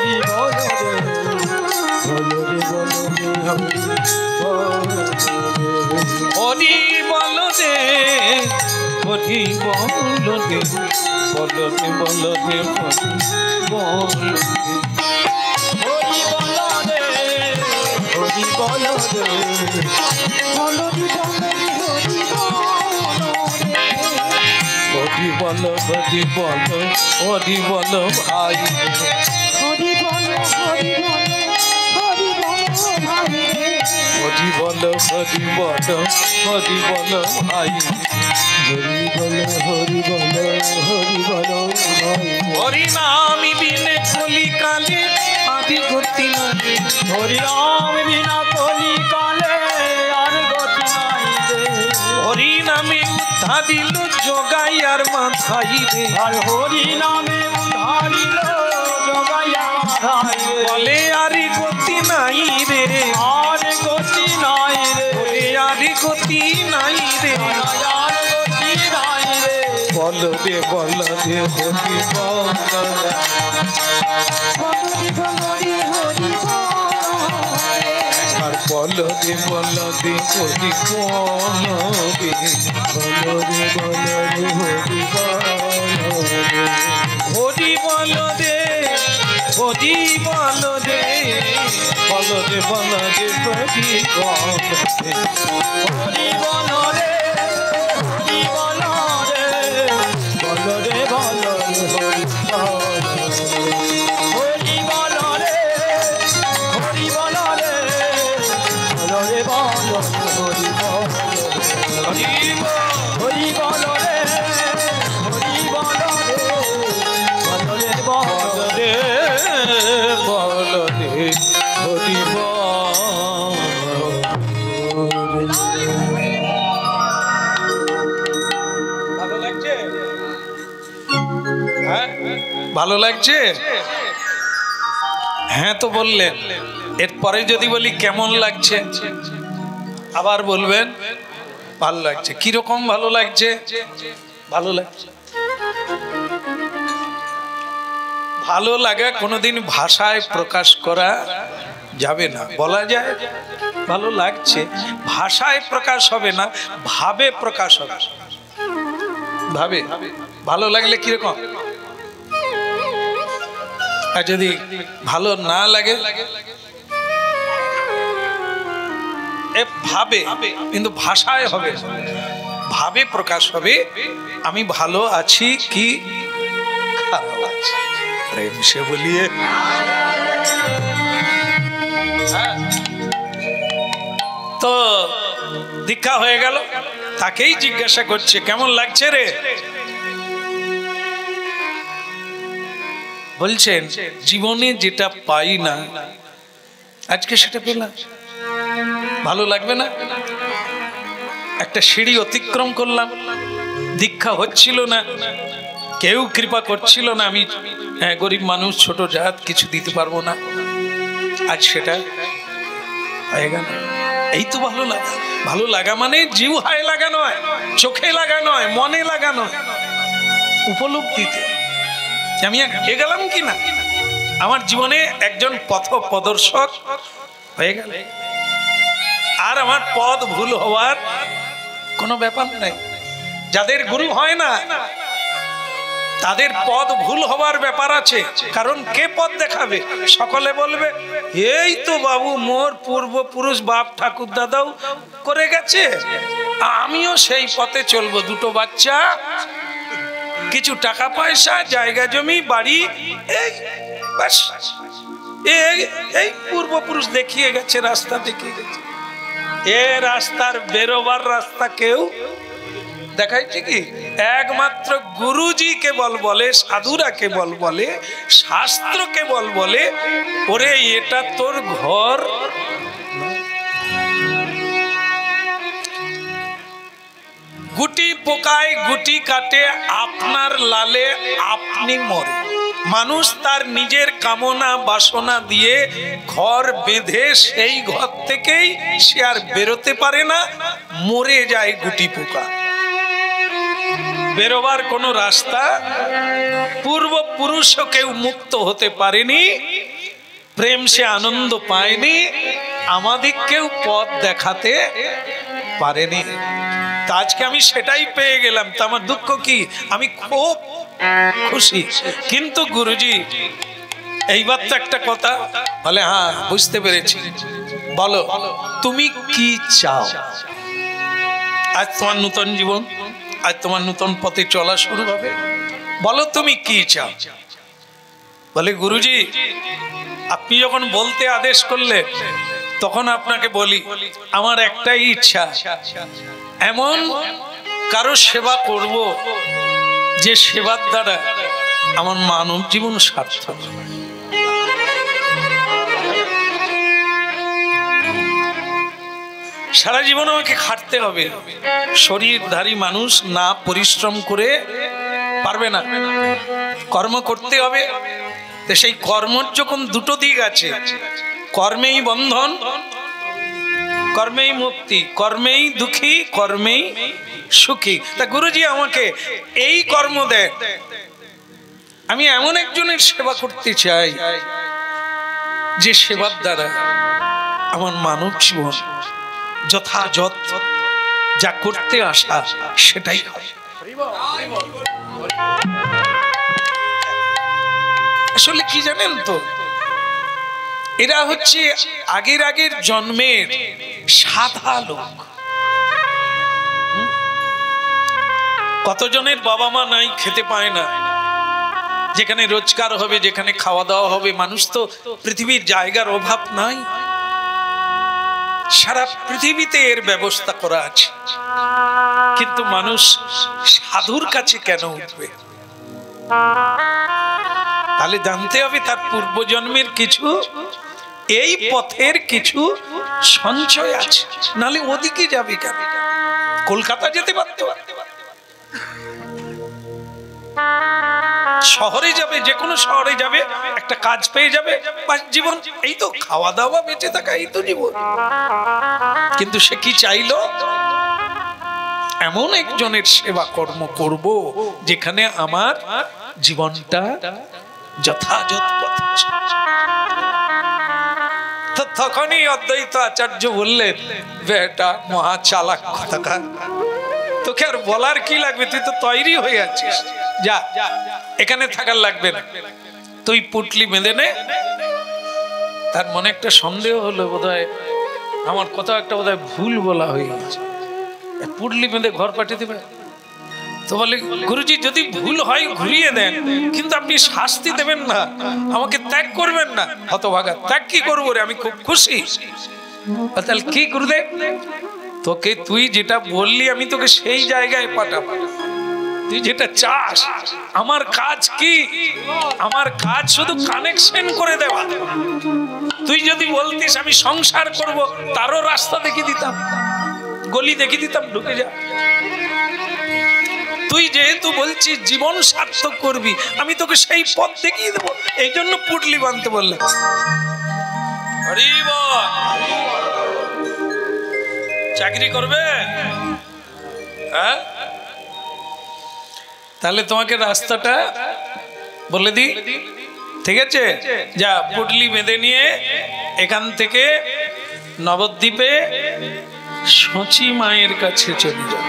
হরি বলো রে, বলো রে বলো রে হরি বলো রে, হরি বলো রে হরি বলো রে, বলো রে বলো রে হরি বলো রে। হরি বলো রে হরি বলো রে, বলো রে বলো রে হরি বলো রে, হরি বলো হরি বলো হরি বলো ভাই, হরি বলো হরি বলো হরি বলো ভাই রে, হরি বলো হরি বলো হরি বলো ভাই, হরি বলো হরি বলো হরি বলো ভাই, হরি নাম বিনে কলিকালে আদি গতি নাই, হরি রাম বিনা কলি কালে আর গতি নাই রে, হরি নামে উদ্ধা দিল জগাই আর মাথাই রে, আর হরি নামে উদ্ধারিল জগাইয়া মাথায় রে, বলে আরি গতি নাই রে, আর গতি নাই রে, বলে আরি গতি নাই রে, আর গতি নাই রে, বলো রে বলো রে হরি বলো রে, হরি বলো রে হরি বলো রে, আর বলো রে বলো রে হরি বলো রে, বলো রে বলো রে হরি বলো রে, হরি হরি বল রে, হরি বল রে, বল রে বল রে, হরি বল রে, হরি বল রে, হরি বল রে, বল রে বল রে, হরি বল হরি বল রে, হরি বল রে, বল রে বল হরি বল হরি হরি বল রে, হরি বল রে, বল রে বল রে, বল রে, হরি বল। ভালো লাগছে? হ্যাঁ, ভালো লাগছে? হ্যাঁ তো বললেন, এরপরে যদি বলি কেমন লাগছে, আবার বলবেন ভালো লাগছে। কিরকম ভালো লাগছে? ভালো লাগছে। ভালো লাগা কোনোদিন ভাষায় প্রকাশ করা যাবে না। বলা যায় ভালো লাগছে, ভাষায় প্রকাশ হবে না, ভাবে প্রকাশ হবে। ভাবে ভালো লাগলে কিরকম, আর যদি ভালো না লাগে এ ভাবে, কিন্তু ভাষায় হবে, ভাবে প্রকাশ হবে। আমি ভালো আছি কি খারাপ আছি, প্রেম সে বলিয়ে। তো দীক্ষা হয়ে গেল, তাকেই জিজ্ঞাসা করছে কেমন লাগছে রে? বলছেন জীবনে যেটা পাই না আজকে সেটা পেলাম, ভালো লাগবে না? একটা সিঁড়ি অতিক্রম করলাম, দীক্ষা হচ্ছিল না, কেউ কৃপা করছিল না, আমি গরিব মানুষ, ছোট জাত, কিছু দিতে পারবো না, আজ সেটা হয়ে গেল। এই তো ভালো লাগা। ভালো লাগা মানে জিহ্বায় লাগা নয়, চোখে লাগা নয়, মনে লাগা নয়, উপলব্ধিতে আমি এগেলাম কি না, আমার জীবনে একজন পথ প্রদর্শক হয়ে গেল, আর আমার পথ ভুল হওয়ার কোনো ব্যাপার নাই। যাদের গুরু হয় না তাদের পথ ভুল হওয়ার ব্যাপার আছে, কারণ কে পথ দেখাবে? সকলে বলবে এই তো বাবু মোর পূর্বপুরুষ বাপ ঠাকুর দাদাও করে গেছে, আমিও সেই পথে চলবো, দুটো বাচ্চা, কিছু টাকা পয়সা, জায়গা জমি, বাড়ি, এই বাস, এই পূর্বপুরুষ দেখিয়ে গেছে, রাস্তা দেখিয়ে গেছে। এ রাস্তার বেরোবার রাস্তা কেউ দেখাইছে কি? একমাত্র গুরুজি কেবল বলে, সাধুরা কেবল বলে, শাস্ত্র কেবল বলে, ওরে এটা তোর ঘর। গুটি পোকায় গুটি কাটে, আপনার লালে আপনি মরে। মানুষ তার নিজের কামনা বাসনা দিয়ে ঘর বেঁধে সেই ঘর থেকেই সে আর বেরোতে পারে না, মরে যায় গুটি পোকা। বেরোবার কোনো রাস্তা পূর্বপুরুষও কেউ মুক্ত হতে পারেনি, প্রেম সে আনন্দ পায়নি, আমাদিগকেও পথ দেখাতে পারেনি। তা আজকে আমি সেটাই পেয়ে গেলাম, তা আমার দুঃখ কি? আমি খুব খুশি। কিন্তু গুরুজি এইবার তো একটা কথা বলে, হ্যাঁ বুঝতে পেরেছি, বলো তুমি কি চাও? আজ তোমার নূতন জীবন, আজ তোমার নূতন পথে চলা শুরু হবে, বলো তুমি কি চাও? বলে গুরুজি আপনি যখন বলতে আদেশ করলে তখন আপনাকে বলি, আমার একটাই ইচ্ছা, এমন কারো সেবা করব যে সেবার দ্বারা আমার মানব জীবন সার্থক। সারা জীবন আমাকে খাটতে হবে, শরীরধারী মানুষ না পরিশ্রম করে পারবে না, কর্ম করতে হবে। তো সেই কর্মর যখন দুটো দিক আছে, কর্মেই বন্ধন, কর্মেই মুক্তি, কর্মেই দুঃখী, কর্মেই সুখী। তা গুরুজি আমাকে এই কর্ম দেন, আমি এমন একজনের সেবা করতে চাই যে সেবার দ্বারা আমার মানব জীবন যথাযথ যা করতে আসা সেটাই হয়। আসলে কি জানেন তো, এরা হচ্ছে আগের আগের জন্মের সাধা লোক। কতজনের বাবা মা নাই, খেতে পায় না, যেখানে রোজগার হবে, যেখানে খাওয়া দাওয়া হবে। মানুষ তো পৃথিবীর জায়গার অভাব নাই, সারা পৃথিবীতে এর ব্যবস্থা করা আছে, কিন্তু মানুষ সাধুর কাছে কেন উঠবে? তাহলে জানতে হবে তার পূর্বজন্মের কিছু, এই পথের কিছু সঞ্চয় আছে, নাহলে ওদিকে যাবে কেন? কলকাতা যেতে পারতো, শহরে যাবে, যে কোনো শহরে যাবে, একটা কাজ পেয়ে যাবে, জীবন এই তো, খাওয়া দাওয়া, বেঁচে থাকা, এই তো জীবন। কিন্তু সে কি চাইলো? এমন একজনের সেবা কর্ম করব যেখানে আমার জীবনটা যথাযথ পথে চলছে। তো তখনই অদ্বৈত আচার্য বললেন, বেটা মহা চালাক কথাকার, তোকে আর বলার কি লাগবে, তুই তো তৈরি হয়ে আছিস, যা, এখানে থাকার লাগবে না, তুই পুটলি বেঁধে নে। তার মনে একটা সন্দেহ হলো, বোধহয় আমার কোথাও একটা বোধহয় ভুল বলা হয়ে গেছে, পুটলি বেঁধে ঘর পাঠিয়ে দেবে। তো বলে, গুরুজি যদি ভুল হয় ঘুরিয়ে দেন, কিন্তু আপনি শাস্তি দেবেন না, আমাকে ত্যাগ করবেন না। হতভাগা, ত্যাগ কি করবো রে, আমি খুব খুশি। তাহলে কি গুরুদেব? তোকে তুই যেটা বললি আমি তোকে সেই জায়গায় পাঠাবো, তুই যেটা চাস। আমার কাজ কি? আমার কাজ শুধু কানেকশন করে দেওয়া। তুই যদি বলতিস আমি সংসার করব, তারও রাস্তা দেখিয়ে দিতাম, গলি দেখিয়ে দিতাম, ঢুকে যা। তুই যেহেতু বলছিস জীবন সার্থক করবি, আমি তোকে সেই পথ দেখিয়ে দেবো, এই জন্য পুটলি বানতে বললাম। চাকরি করবে? হ্যাঁ, তাহলে তোমাকে রাস্তাটা বলে দি, ঠিক আছে? যা, পুটলি বেঁধে নিয়ে এখান থেকে নবদ্বীপে সচি মায়ের কাছে চলে যাও।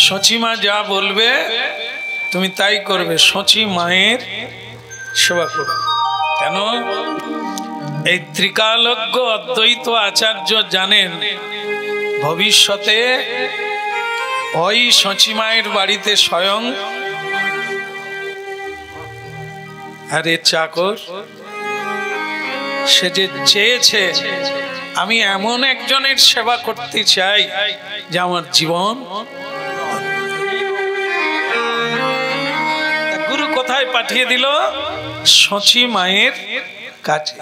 সচি মা যা বলবে তুমি তাই করবে, সচি মায়ের সেবা করবে। কেন? এই ত্রিকালজ্ঞ অদ্বৈত আচার্য জানেন ভবিষ্যতে ওই সচি মায়ের বাড়িতে স্বয়ং আরে চাকর, সে যে চেয়েছে আমি এমন একজনের সেবা করতে চাই যে আমার জীবন। গুরু কোথায় পাঠিয়ে দিল? সচি মায়ের কাছে।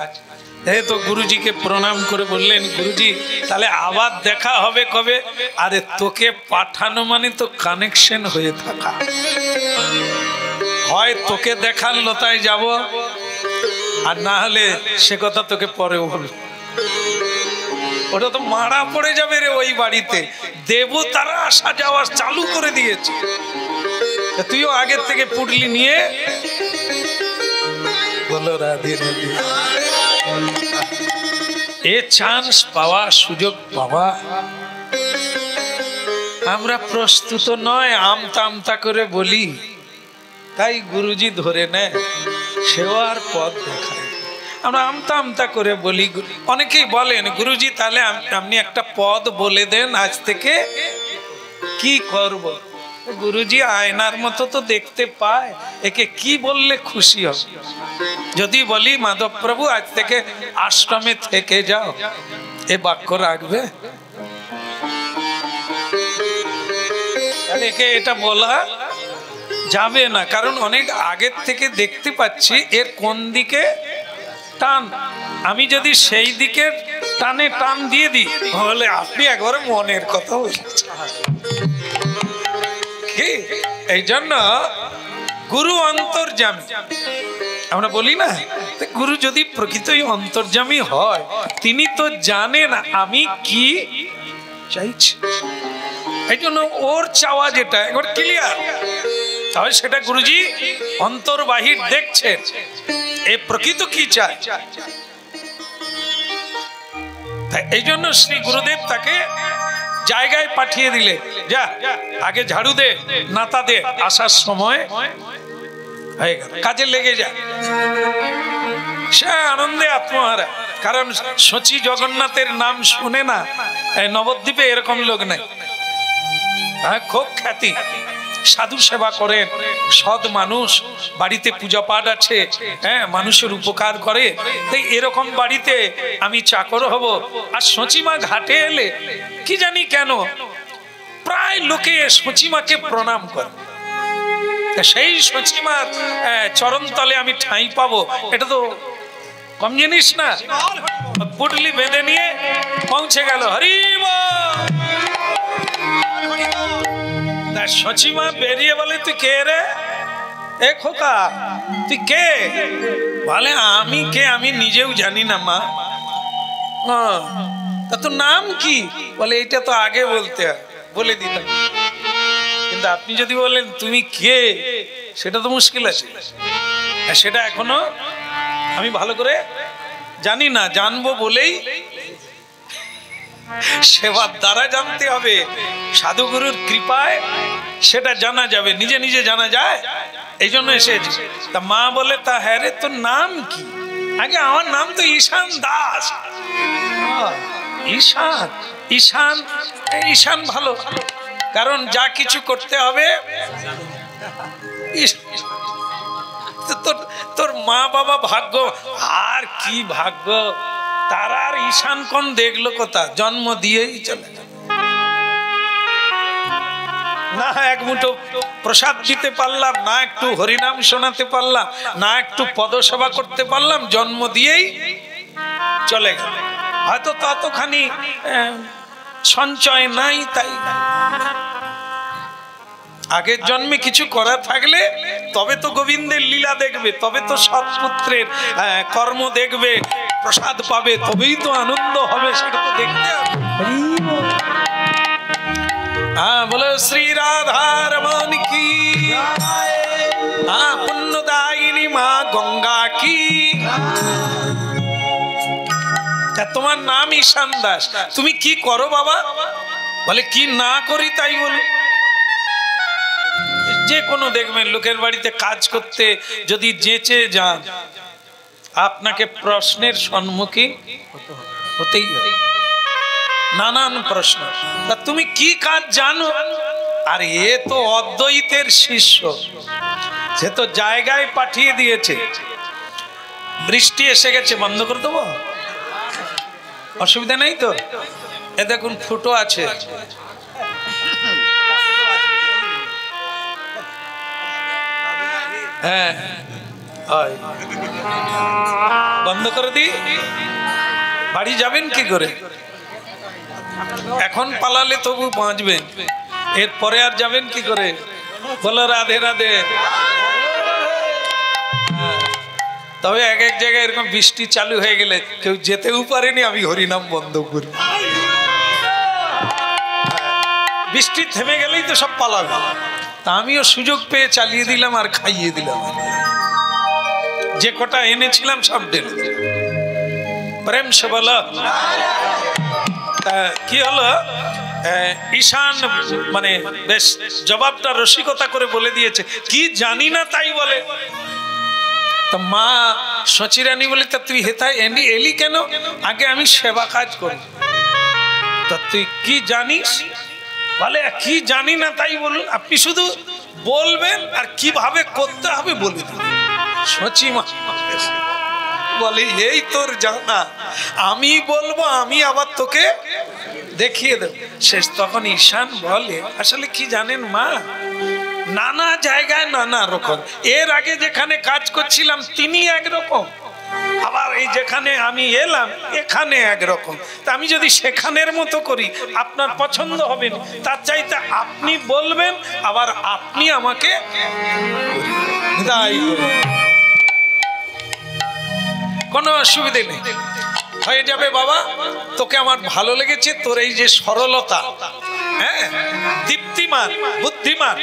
তো গুরুজিকে প্রণাম করে বললেন, গুরুজি তাহলে আবার দেখা হবে কবে? আরে তোকে পাঠানো মানে তো কানেকশন হয়ে থাকা, হয় তোকে দেখার লতায় যাব, আর না হলে সে কথা তোকে পরে বল। ওটা তো মারা পড়ে যাবে রে, ওই বাড়িতে দেবতারা আসা যাওয়া চালু করে দিয়েছে। তুইও আগের থেকে পুটলি নিয়ে বলো রাধে রাধে। এ চান্স পাওয়া, সুযোগ পাওয়া, আমরা প্রস্তুত নয়, আমতা আমতা করে বলি, তাই গুরুজি ধরে নেয়, সেও আর পথ দেখায়। আমরা আমতা আমতা করে বলি। অনেকেই বলেন, গুরুজি তাহলে আপনি একটা পদ বলে দেন, আজ থেকে কি করব? গুরুজি আয়নার মতো তো দেখতে পায়, একে কি বললে খুশি হবে? যদি বলি মাধব প্রভু আজ থেকে আশ্রমে থেকে যাও, এ বাক্য রাখবে? একে এটা বলা যাবে না, কারণ অনেক আগের থেকে দেখতে পাচ্ছি এর কোন দিকে টান। আমি যদি সেই দিকে টানে টান দিয়ে দিই, বলে আপনি একবারে মনের কথা বলছেন। এই জন্য গুরু অন্তর্যামী আমরা বলি না, গুরু যদি প্রকৃতই অন্তর্যামী হয়, তিনি তো জানেন আমি কি চাইছি। এই জন্য ওর চাওয়া যেটা একবার ক্লিয়ার, তাহলে সেটা গুরুজি অন্তর্বাহির দেখছেন, এ প্রকৃত কি চায়। এই জন্য শ্রী গুরুদেব তাকে জায়গায় পাঠিয়ে দিলে, যা আগে ঝাড়ু দে, নাতা দে, আসার সময় হয়ে গেল, কাজে লেগে যা। সে আনন্দে আত্মহারা, কারণ শচী জগন্নাথের নাম শুনে না নবদ্বীপে এরকম লোক নাই। খুব খ্যাতি, সাধু সেবা করেন, সৎ মানুষ, বাড়িতে পূজা পাঠ আছে, হ্যাঁ, মানুষের উপকার করে। তাই এরকম বাড়িতে আমি চাকর হব। আর শচীমা ঘাটে এলে কি জানি কেন প্রায় লোকে শচীমাকে প্রণাম করে। সেই শচীমার চরণ তলে আমি ঠাঁই পাবো, এটা তো কম জিনিস না। পুটলি বেঁধে নিয়ে পৌঁছে গেল। হরি শচীমা বেরিয়ে বলে, তুই কে রে? এ খোকা, তুই কে? বলে, আমি কে আমি নিজেও জানি না মা। তা তোর নাম কি? বলে, এইটা তো আগে বলতে হয়, বলে দিতাম, কিন্তু আপনি যদি বলেন তুমি কে, সেটা তো মুশকিল আছে। সেটা এখনো আমি ভালো করে জানি না, জানবো বলেই সেবার দ্বারা জানতে হবে। সাধুগুরুর কৃপায় সেটা জানা যাবে, নিজে নিজে জানা যায়, এই জন্য এসেছি। তা মা বলে, তা হ্যাঁ রে, তোর নাম কি? আগে আমার নাম তো ঈশান দাস। ঈশান, ঈশান, ঈশান ভালো, কারণ যা কিছু করতে হবে তোর মা বাবা ভাগ্য, আর কি ভাগ্য তারা, আর ঈশান কোন দেখলো কোথা, জন্ম দিয়েই চলে না। এক মুঠো প্রসাদ দিতে পারলাম না, একটু হরিনাম শোনাতে পারলাম না, একটু পদসেবা করতে পারলাম, জন্ম দিয়েই চলে গেল। হয়তো ততখানি সঞ্চয় নাই, তাই আগের জন্মে কিছু করা থাকলে তবে তো গোবিন্দের লীলা দেখবে, তবে তো সৎপুত্রের কর্ম দেখবে, প্রসাদ পাবে, তবেই তো আনন্দ হবে, সেটা তো দেখতে হবে। হ্যাঁ, বলো শ্রী রাধা রমন কি, হ্যাঁ, পুণ্যদায়িনী মা গঙ্গা কি। তোমার নাম ঈশান দাস, তুমি কি করো বাবা? বলে, কি না করি তাই বলি। যে কোনো দেখবেন লোকের বাড়িতে কাজ করতে যদি যেচে যান, আপনাকে প্রশ্নের সম্মুখীন হতেই হবে, নানান প্রশ্ন। তা তুমি কি কাজ জানো? আর এ তো অদ্বৈতের শিষ্য, সে তো জায়গায় পাঠিয়ে দিয়েছে। বৃষ্টি এসে গেছে, বন্ধ করে দেবো, অসুবিধা নেই তো? এ দেখুন ফুটো আছে, হ্যাঁ, বন্ধ করে দি। বাড়ি যাবেন কি করে? এখন পালালে তবু বাঁচবেন, এরপরে আর যাবেন কি করে? বলো রাধে রাধে। তবে এক এক জায়গায় এরকম বৃষ্টি চালু হয়ে গেলে কেউ যেতেও পারেনি, আমি হরিনাম বন্ধ করি। বৃষ্টি থেমে গেলেই তো সব পালাবে, তা আমিও সুযোগ পেয়ে চালিয়ে দিলাম আর খাইয়ে দিলাম। যে কটা এনেছিলাম সব ঢেলে দিলাম। প্রেম সে বলো। কি হলো, ঈশান মানে বেশ জবাবটা রসিকতা করে বলে দিয়েছে, কি জানি না তাই বলে। তো মা সচিরানী বলে, তা তুই হেথায় এলি কেন? আগে আমি সেবা কাজ করি। তা তুই কি জানিস? বলে, কি জানি না তাই বলুন, আপনি শুধু বলবেন আর কিভাবে করতে হবে বলে দিন। সচিমা বলে, এই তোর জানা, আমি বলবো, আমি আবার তোকে দেখিয়ে দেব। শেষ তখন ঈশান বলে, আসলে কি জানেন মা, নানা জায়গায় নানা রকম। এর আগে যেখানে কাজ করছিলাম তিনি একরকম, আবার এই যেখানে আমি এলাম এখানে একরকম। তা আমি যদি সেখানের মতো করি আপনার পছন্দ হবে না, তার চাইতে আপনি বলবেন, আবার আপনি আমাকে কোনো অসুবিধে নেই, হয়ে যাবে বাবা। তোকে আমার ভালো লেগেছে, তোর এই যে সরলতা, হ্যাঁ, দীপ্তিমান, বুদ্ধিমান,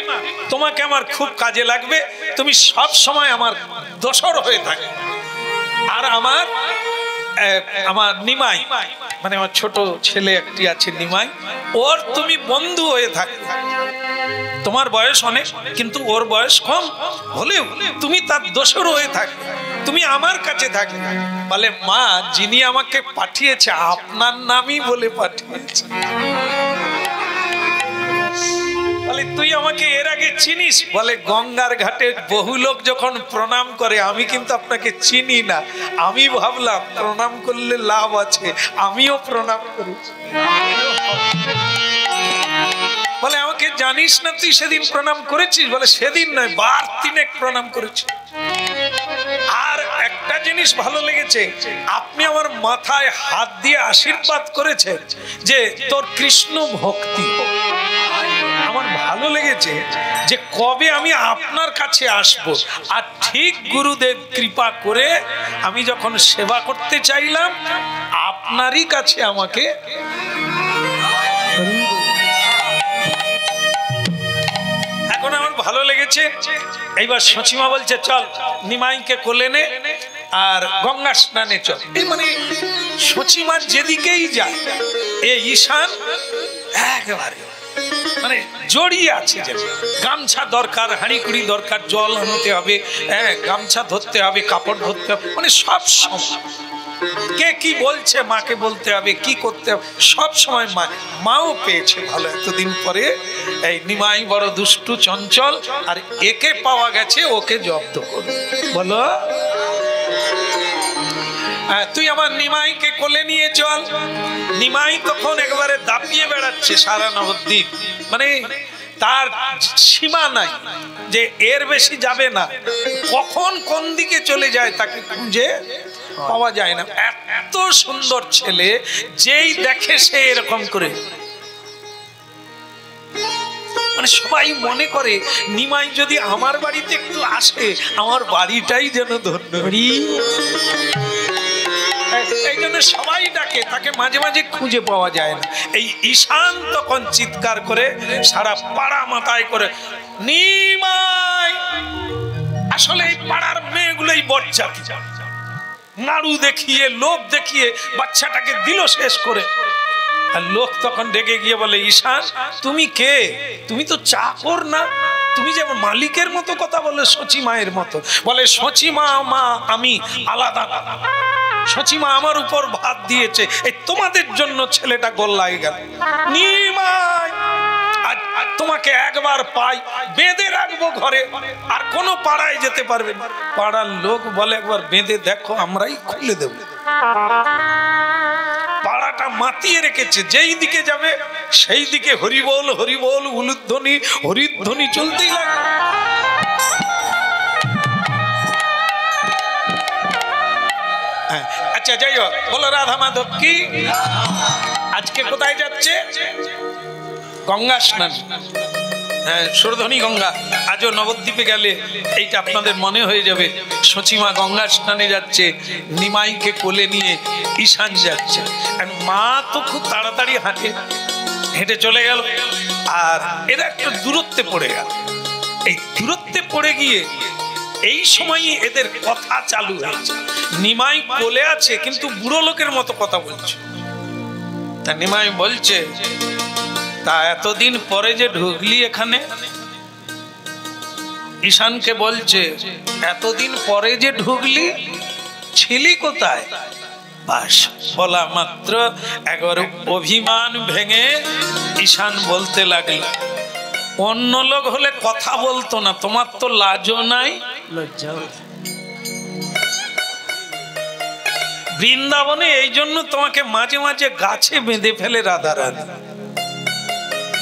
তোমাকে আমার খুব কাজে লাগবে। তুমি সব সময় আমার দোসর হয়ে থাকে, আর আমার আমার নিমাই, মানে আমার ছোট ছেলে একটি আছে নিমাই, ওর তুমি বন্ধু হয়ে থাকবে। তোমার বয়স অনেক, কিন্তু ওর বয়স কম হলেও তুমি তার দোসর হয়ে থাকবে, তুমি আমার কাছে থাকবে। বলে মা, যিনি আমাকে পাঠিয়েছে আপনার নামই বলে পাঠিয়েছে। বলে তুই আমাকে এর আগে চিনিস? বলে গঙ্গার ঘাটে বহু লোক যখন প্রণাম করে, আমি কিন্তু আপনাকে চিনি না, আমি ভাবলাম প্রণাম করলে লাভ আছে, আমিও প্রণাম করেছি। বলে আমাকে জানিস না তুই? সেদিন প্রণাম করেছিস? বলে সেদিন নয়, বার তিনেক প্রণাম করেছি। আর একটা জিনিস ভালো লেগেছে, আপনি আমার মাথায় হাত দিয়ে আশীর্বাদ করেছেন যে তোর কৃষ্ণ ভক্তি। আমার ভালো লেগেছে যে কবে আমি আপনার কাছে আসব। আর ঠিক গুরুদেব কৃপা করে আমি যখন সেবা করতে চাইলাম, আপনারই কাছে আমাকে। এখন আমার ভালো লেগেছে। এইবার সচিমা বলছে চল নিমাইকে কোলে নে আর গঙ্গা স্নানে চল। এই মানে সচিমার যেদিকেই যায় এই ঈশান একেবারে মানে জড়িয়ে আছে। যে গামছা দরকার, হাঁড়িকুড়ি দরকার, জল আনতে হবে, হ্যাঁ গামছা ধরতে হবে, কাপড় ধরতে হবে, মানে সব সময় কে কি বলছে মাকে বলতে হবে, কি করতে হবে সব সময় মাও পেয়েছে ভালো। এতদিন পরে এই নিমাই বড় দুষ্টু চঞ্চল, আর একে পাওয়া গেছে, ওকে জব্দ করবে। বলো তুই আমার নিমাইকে কোলে নিয়ে চল। নিমাই তখন একবারে দাপিয়ে বেড়াচ্ছে সারা নবদ্বীপ, মানে তার সীমা নাই যে এর বেশি যাবে না। কখন কোন দিকে চলে যায় তাকে খুঁজে পাওয়া যায় না। এত সুন্দর ছেলে, যেই দেখে সে এরকম করে, মানে সবাই মনে করে নিমাই যদি আমার বাড়িতে একটু আসে, আমার বাড়িটাই যেন ধন্য। এই জন্য সবাই ডাকে, তাকে মাঝে মাঝে খুঁজে পাওয়া যায় না। এই ঈশান তখন চিৎকার করে সারা পাড়া মাথায় করে, নিমাই। আসলে এই পাড়ার মেয়েগুলোই বজ্জাতি, নাড়ু দেখিয়ে লোভ দেখিয়ে বাচ্চাটাকে দিল শেষ করে। আর লোক তখন ডেকে গিয়ে বলে, ঈশান তুমি কে? তুমি তো চাকর না, তুমি যেমন মালিকের মতো কথা বলে সচিমায়ের মতো। বলে সচিমা মা আমি আলাদা, সচিমা আমার উপর ভাত দিয়েছে, এই তোমাদের জন্য ছেলেটা গোল্লায় গেল। নিমাই আজ তোমাকে একবার পাই, বেঁধে রাখবো ঘরে, আর কোনো পাড়ায় যেতে পারবে না। পাড়ার লোক বলে একবার বেঁধে দেখো, আমরাই খুলে দেব। পাড়াটা মাতিয়ে রেখেছে, যেই দিকে যাবে সেই দিকে হরিবোল হরিবোল উলুধ্বনি হরিধ্বনি চলতেই লাগে। আচ্ছা যাই হোক, বলো রাধা মাধব কি আজকে কোথায় যাচ্ছে? গঙ্গা স্নান, হ্যাঁ সুরধনী গঙ্গা। আজও নবদ্বীপে গেলে এইটা আপনাদের মনে হয়ে যাবে, সচিমা গঙ্গা স্নানে যাচ্ছে, নিমাইকে কোলে নিয়ে ঈশান যাচ্ছে। মা তো খুব তাড়াতাড়ি হেঁটে চলে গেল, আর এরা একটু দূরত্বে পড়ে গেল। এই দূরত্বে পড়ে গিয়ে এই সময় এদের কথা চালু হয়েছে। নিমাই কোলে আছে কিন্তু বুড়ো লোকের মতো কথা বলছে। তা নিমাই বলছে, তা এতদিন পরে যে ঢুকলি এখানে? ঈশানকে বলছে, এতদিন পরে যে ঢুকলি, ছিলি কোথায়? বাস বলা মাত্র একবার অভিমান ভেঙে ঈশান বলতে লাগলো, অন্য লোক হলে কথা বলতো না, তোমার তো লাজও নাই লজ্জা। বৃন্দাবনে এই জন্য তোমাকে মাঝে মাঝে গাছে বেঁধে ফেলে রাধা রাধা।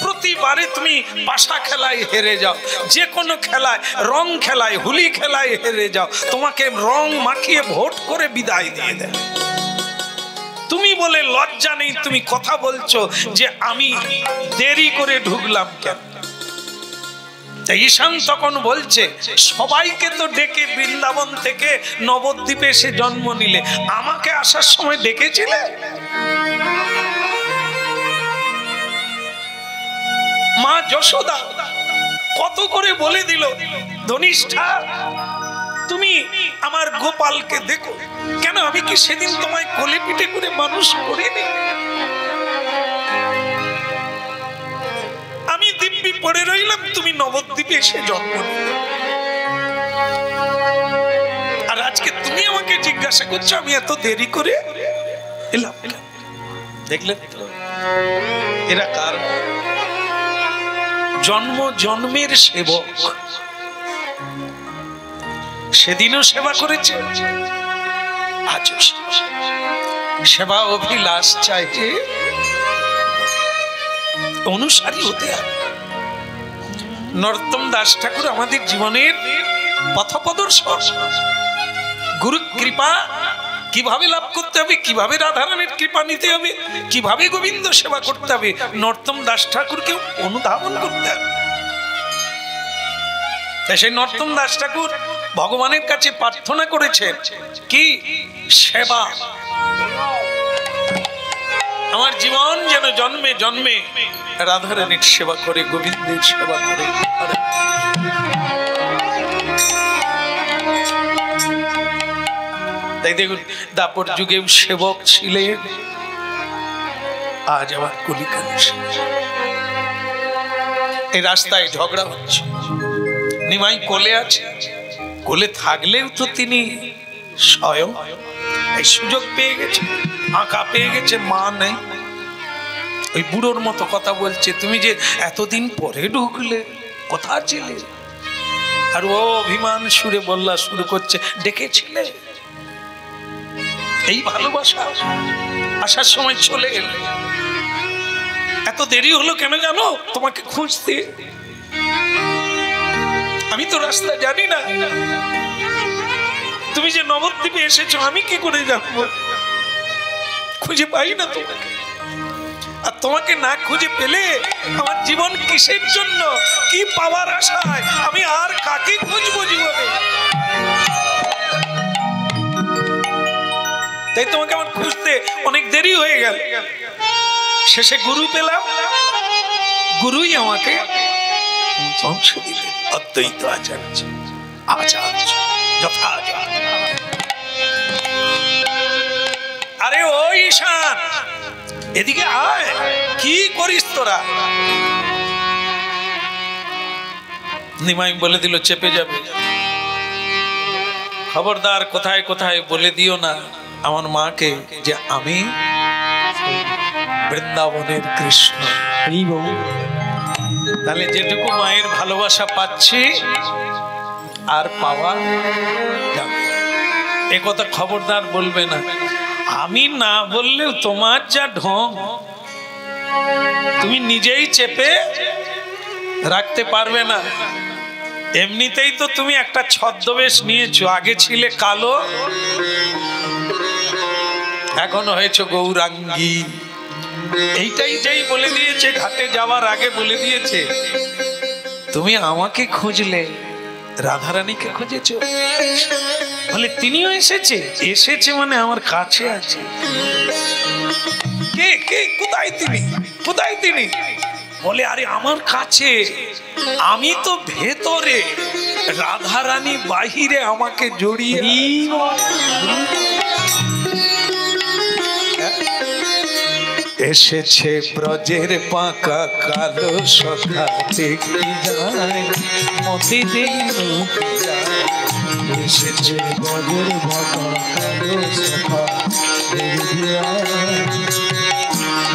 প্রতিবারে তুমি পাশা খেলায় হেরে যাও, যে কোনো খেলায়, রং খেলায়, হোলি খেলায় হেরে যাও, তোমাকে রং মাখিয়ে ভোট করে বিদায় দিয়ে দেয়। তুমি বলে লজ্জা নেই, তুমি কথা বলছো যে আমি দেরি করে ঢুকলাম কেন? ঈশান তখন বলছে, সবাইকে তো ডেকে বৃন্দাবন থেকে নবদ্বীপে এসে জন্ম নিলে, আমাকে আসার সময় ডেকেছিলে? মা যশোদা কত করে বলে দিল, ধনিষ্ঠা তুমি আমার গোপালকে দেখো। কেন আমি কি সেদিন তোমায় কোলে পিঠে করে মানুষ করিনি? আমি দিব্যি পড়ে রইলাম, তুমি নবদ্বীপে এসে জন্ম নিলে। আর আজকে তুমি আমাকে জিজ্ঞাসা করছো আমি এত দেরি করে এলাম। দেখলেন তো এরা কার? জন্ম জন্মের সেবক। সেদিনও সেবা করেছে, আজও সেবা অভিলাষ চাইছে, অনুসারী হতে হবে। নরোত্তম দাস ঠাকুর আমাদের জীবনের পথপ্রদর্শক। গুরু কৃপা কিভাবে লাভ করতে হবে, কিভাবে রাধারানীর কৃপা নিতে হবে, কিভাবে গোবিন্দ সেবা করতে হবে, নরোত্তম দাস ঠাকুরকে অনুধাবন করতে হবে। সেই নরোত্তম দাস ঠাকুর ভগবানের কাছে প্রার্থনা করেছেন কি? সেবা। আমার জীবন যেন জন্মে জন্মে রাধারানীর সেবা করে, গোবিন্দের সেবা করে। তাই দেখুন দাপর যুগেও সেবক ছিলেন, আজ আবার কলিকালে এই রাস্তায় ঝগড়া হচ্ছে। নিমাই কোলে আছে, কোলে থাকলেও তো তিনি স্বয়ং এই সুযোগ পেয়ে গেছে, আঁকা পেয়ে গেছে, মা নেই। ওই বুড়োর মতো কথা বলছে, তুমি যে এতদিন পরে ঢুকলে, কথা ছিলে? আর ও অভিমান সুরে বললা শুরু করছে, ডেকেছিলে? এই ভালোবাসা আসার সময় চলে এলে, এত দেরি হলো কেন জানো? তোমাকে খুঁজতে। আমি তো রাস্তা জানি না, তুমি যে নবদ্বীপে এসেছো আমি কি করে জানবো? খুঁজে পাই না তোমাকে। আর তোমাকে না খুঁজে পেলে আমার জীবন কিসের জন্য, কি পাওয়ার আশায় আমি আর কাকে খুঁজবো জীবনে? তাই তোমাকে আমার খুঁজতে অনেক দেরি হয়ে গেল। শেষে গুরু পেলাম, গুরুই আমাকে অংশ দিলেন, অদ্বৈত আচার্য। আচার্য যথাযথ। আরে ও ঈশান, এদিকে আয়, কি করিস তোরা? নিমাই বলে দিল চেপে যাবে। খবরদার কোথায় কোথায় বলে দিও না আমার মাকে যে আমি বৃন্দাবনের কৃষ্ণ। তাহলে যেটুকু মায়ের ভালোবাসা পাচ্ছি আর পাওয়া যাবে, এ কথা খবরদার বলবে না। আমি না বললেও তোমার যা ঢং, তুমি নিজেই চেপে রাখতে পারবে না। এমনিতেই তো তুমি একটা ছদ্মবেশ নিয়েছো, আগে ছিলে কালো, এখন হয়েছে গৌরাঙ্গী। এইটাই যেই বলে দিয়েছে, ঘাটে যাওয়ার আগে বলে দিয়েছে, তুমি আমাকে খুঁজলে রাধারানীকে খুঁজেছো। বলে তিনিও এসেছে, এসেছে মানে আমার কাছে আছে। কে কে কোথায় তিনি, কোথায় তিনি? বলে আরে আমার কাছে, আমি তো ভেতরে, রাধারানী বাহিরে আমাকে জড়িয়ে। এসেছে ব্রজের পাকা কালো সখা, দেখি যায় মতি দিন। এসেছে ব্রজের পাকা কালো সখা, দেখি যায়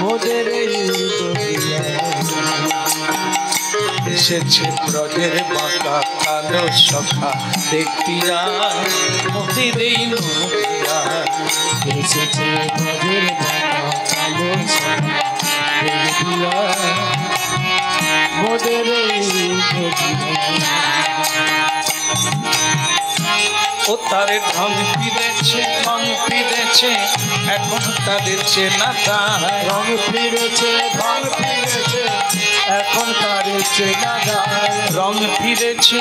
মোদের। এসেছে ব্রজের বাঁকা কালো সখা, দেখি যায় মতি দিন। এসেছে ব্রজের বাঁকা কালো সখা, দেখি যায় মোদের। ও তারে ঢং ফিরেছে, ঢং ফিরেছে, এখন তাদের চেনা দায়। রং ফিরেছে, ঢং ফিরেছে, এখন তাদের চেনা দায়। রং ফিরেছে,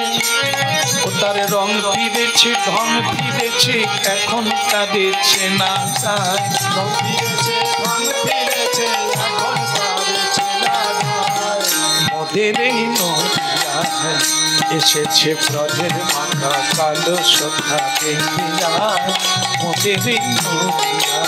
ও তারে রং ফিরেছে, ঢং ফিরেছে, এখন তাদের চেনা দায়। রং ফিরেছে, ঢং ফিরেছে, এখন তাদের চেনা দায়। মোদের এই নদিয়ায় এসেছে ব্রজের মাখা কালো সখা দেখিয়া মোদের নদিয়া।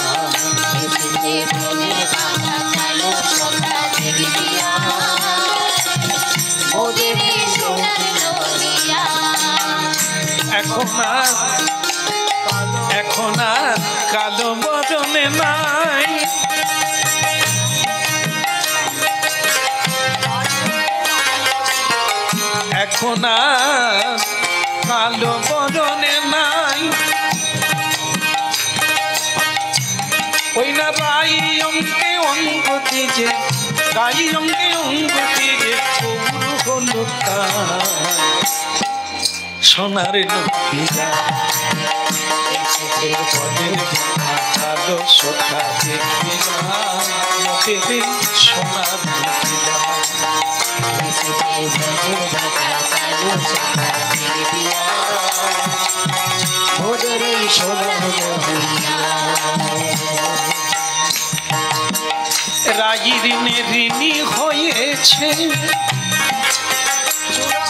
এখন আর কালো বদনে নাই, এখন আর কালো বদনে নাই। ওই না রাই অঙ্কে অঙ্গ দিজে, রাই অঙ্কে অঙ্গ দিজে গৌর হলো সোনার নদিয়া। কালো সখা দেখিয়া মোদের সোনার নদিয়া। রাগী ঋণে ঋণী হয়েছে,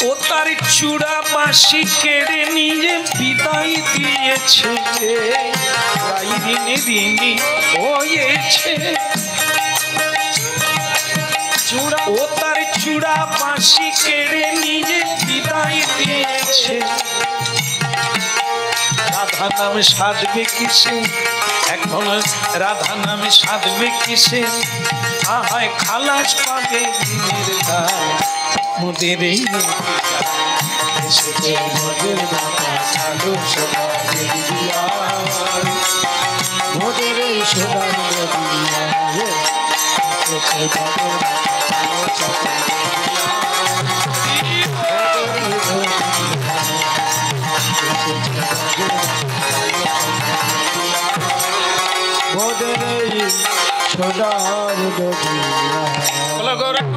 ও তার চূড়া বাঁশি কেড়ে নিয়ে বিদায় দিয়েছে। রাগী ঋণে ঋণী হয়েছে, ও তার চূড়া বাঁশি কেড়ে নিয়ে বিদায় দিয়েছে। রাধা নামে সাজবে কিসে, এখন রাধা নামে সাজবে কিসে, আহায় খালাস পাবে দিনের গায় মোদের এই নদিয়া। এসেছে মোদের মাথা কালো সখা দেখিয়া মোদের এই সোনার নদিয়া।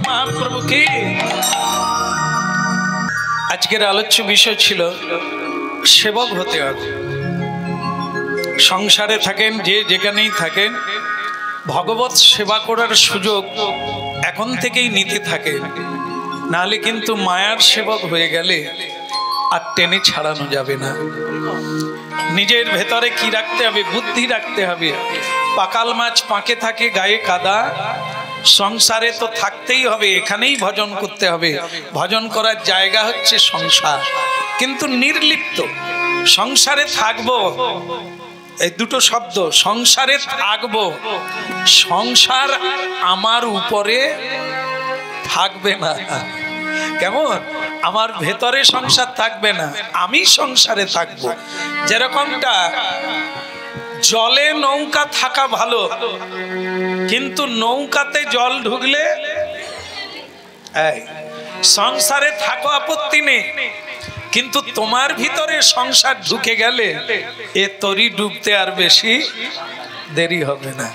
মহাপ্রভু কি আজকের আলোচ্য বিষয় ছিল সেবক হতে হবে। সংসারে থাকেন যে যেখানেই থাকেন, ভগবত সেবা করার সুযোগ এখন থেকেই নিতে থাকেন, নাহলে কিন্তু মায়ার সেবক হয়ে গেলে আর টেনে ছাড়ানো যাবে না। নিজের ভেতরে কি রাখতে হবে? বুদ্ধি রাখতে হবে। পাকাল মাছ পাকে থাকে গায়ে কাদা, সংসারে তো থাকতেই হবে, এখানেই ভজন করতে হবে। ভজন করার জায়গা হচ্ছে সংসার, কিন্তু নির্লিপ্ত। সংসারে থাকবো, এই দুটো শব্দ, সংসারে থাকবো, সংসার আমার উপরে থাকবে না। কেমন? আমার ভেতরে সংসার থাকবে না, আমি সংসারে থাকবো। যেরকমটা জলে নৌকা থাকা ভালো, কিন্তু নৌকাতে জল ঢুকলে সংসারে থাকো আপত্তি নেই, কিন্তু তোমার ভিতরে সংসার ঢুকে গেলে এ তরি ডুবতে আর বেশি দেরি হবে না।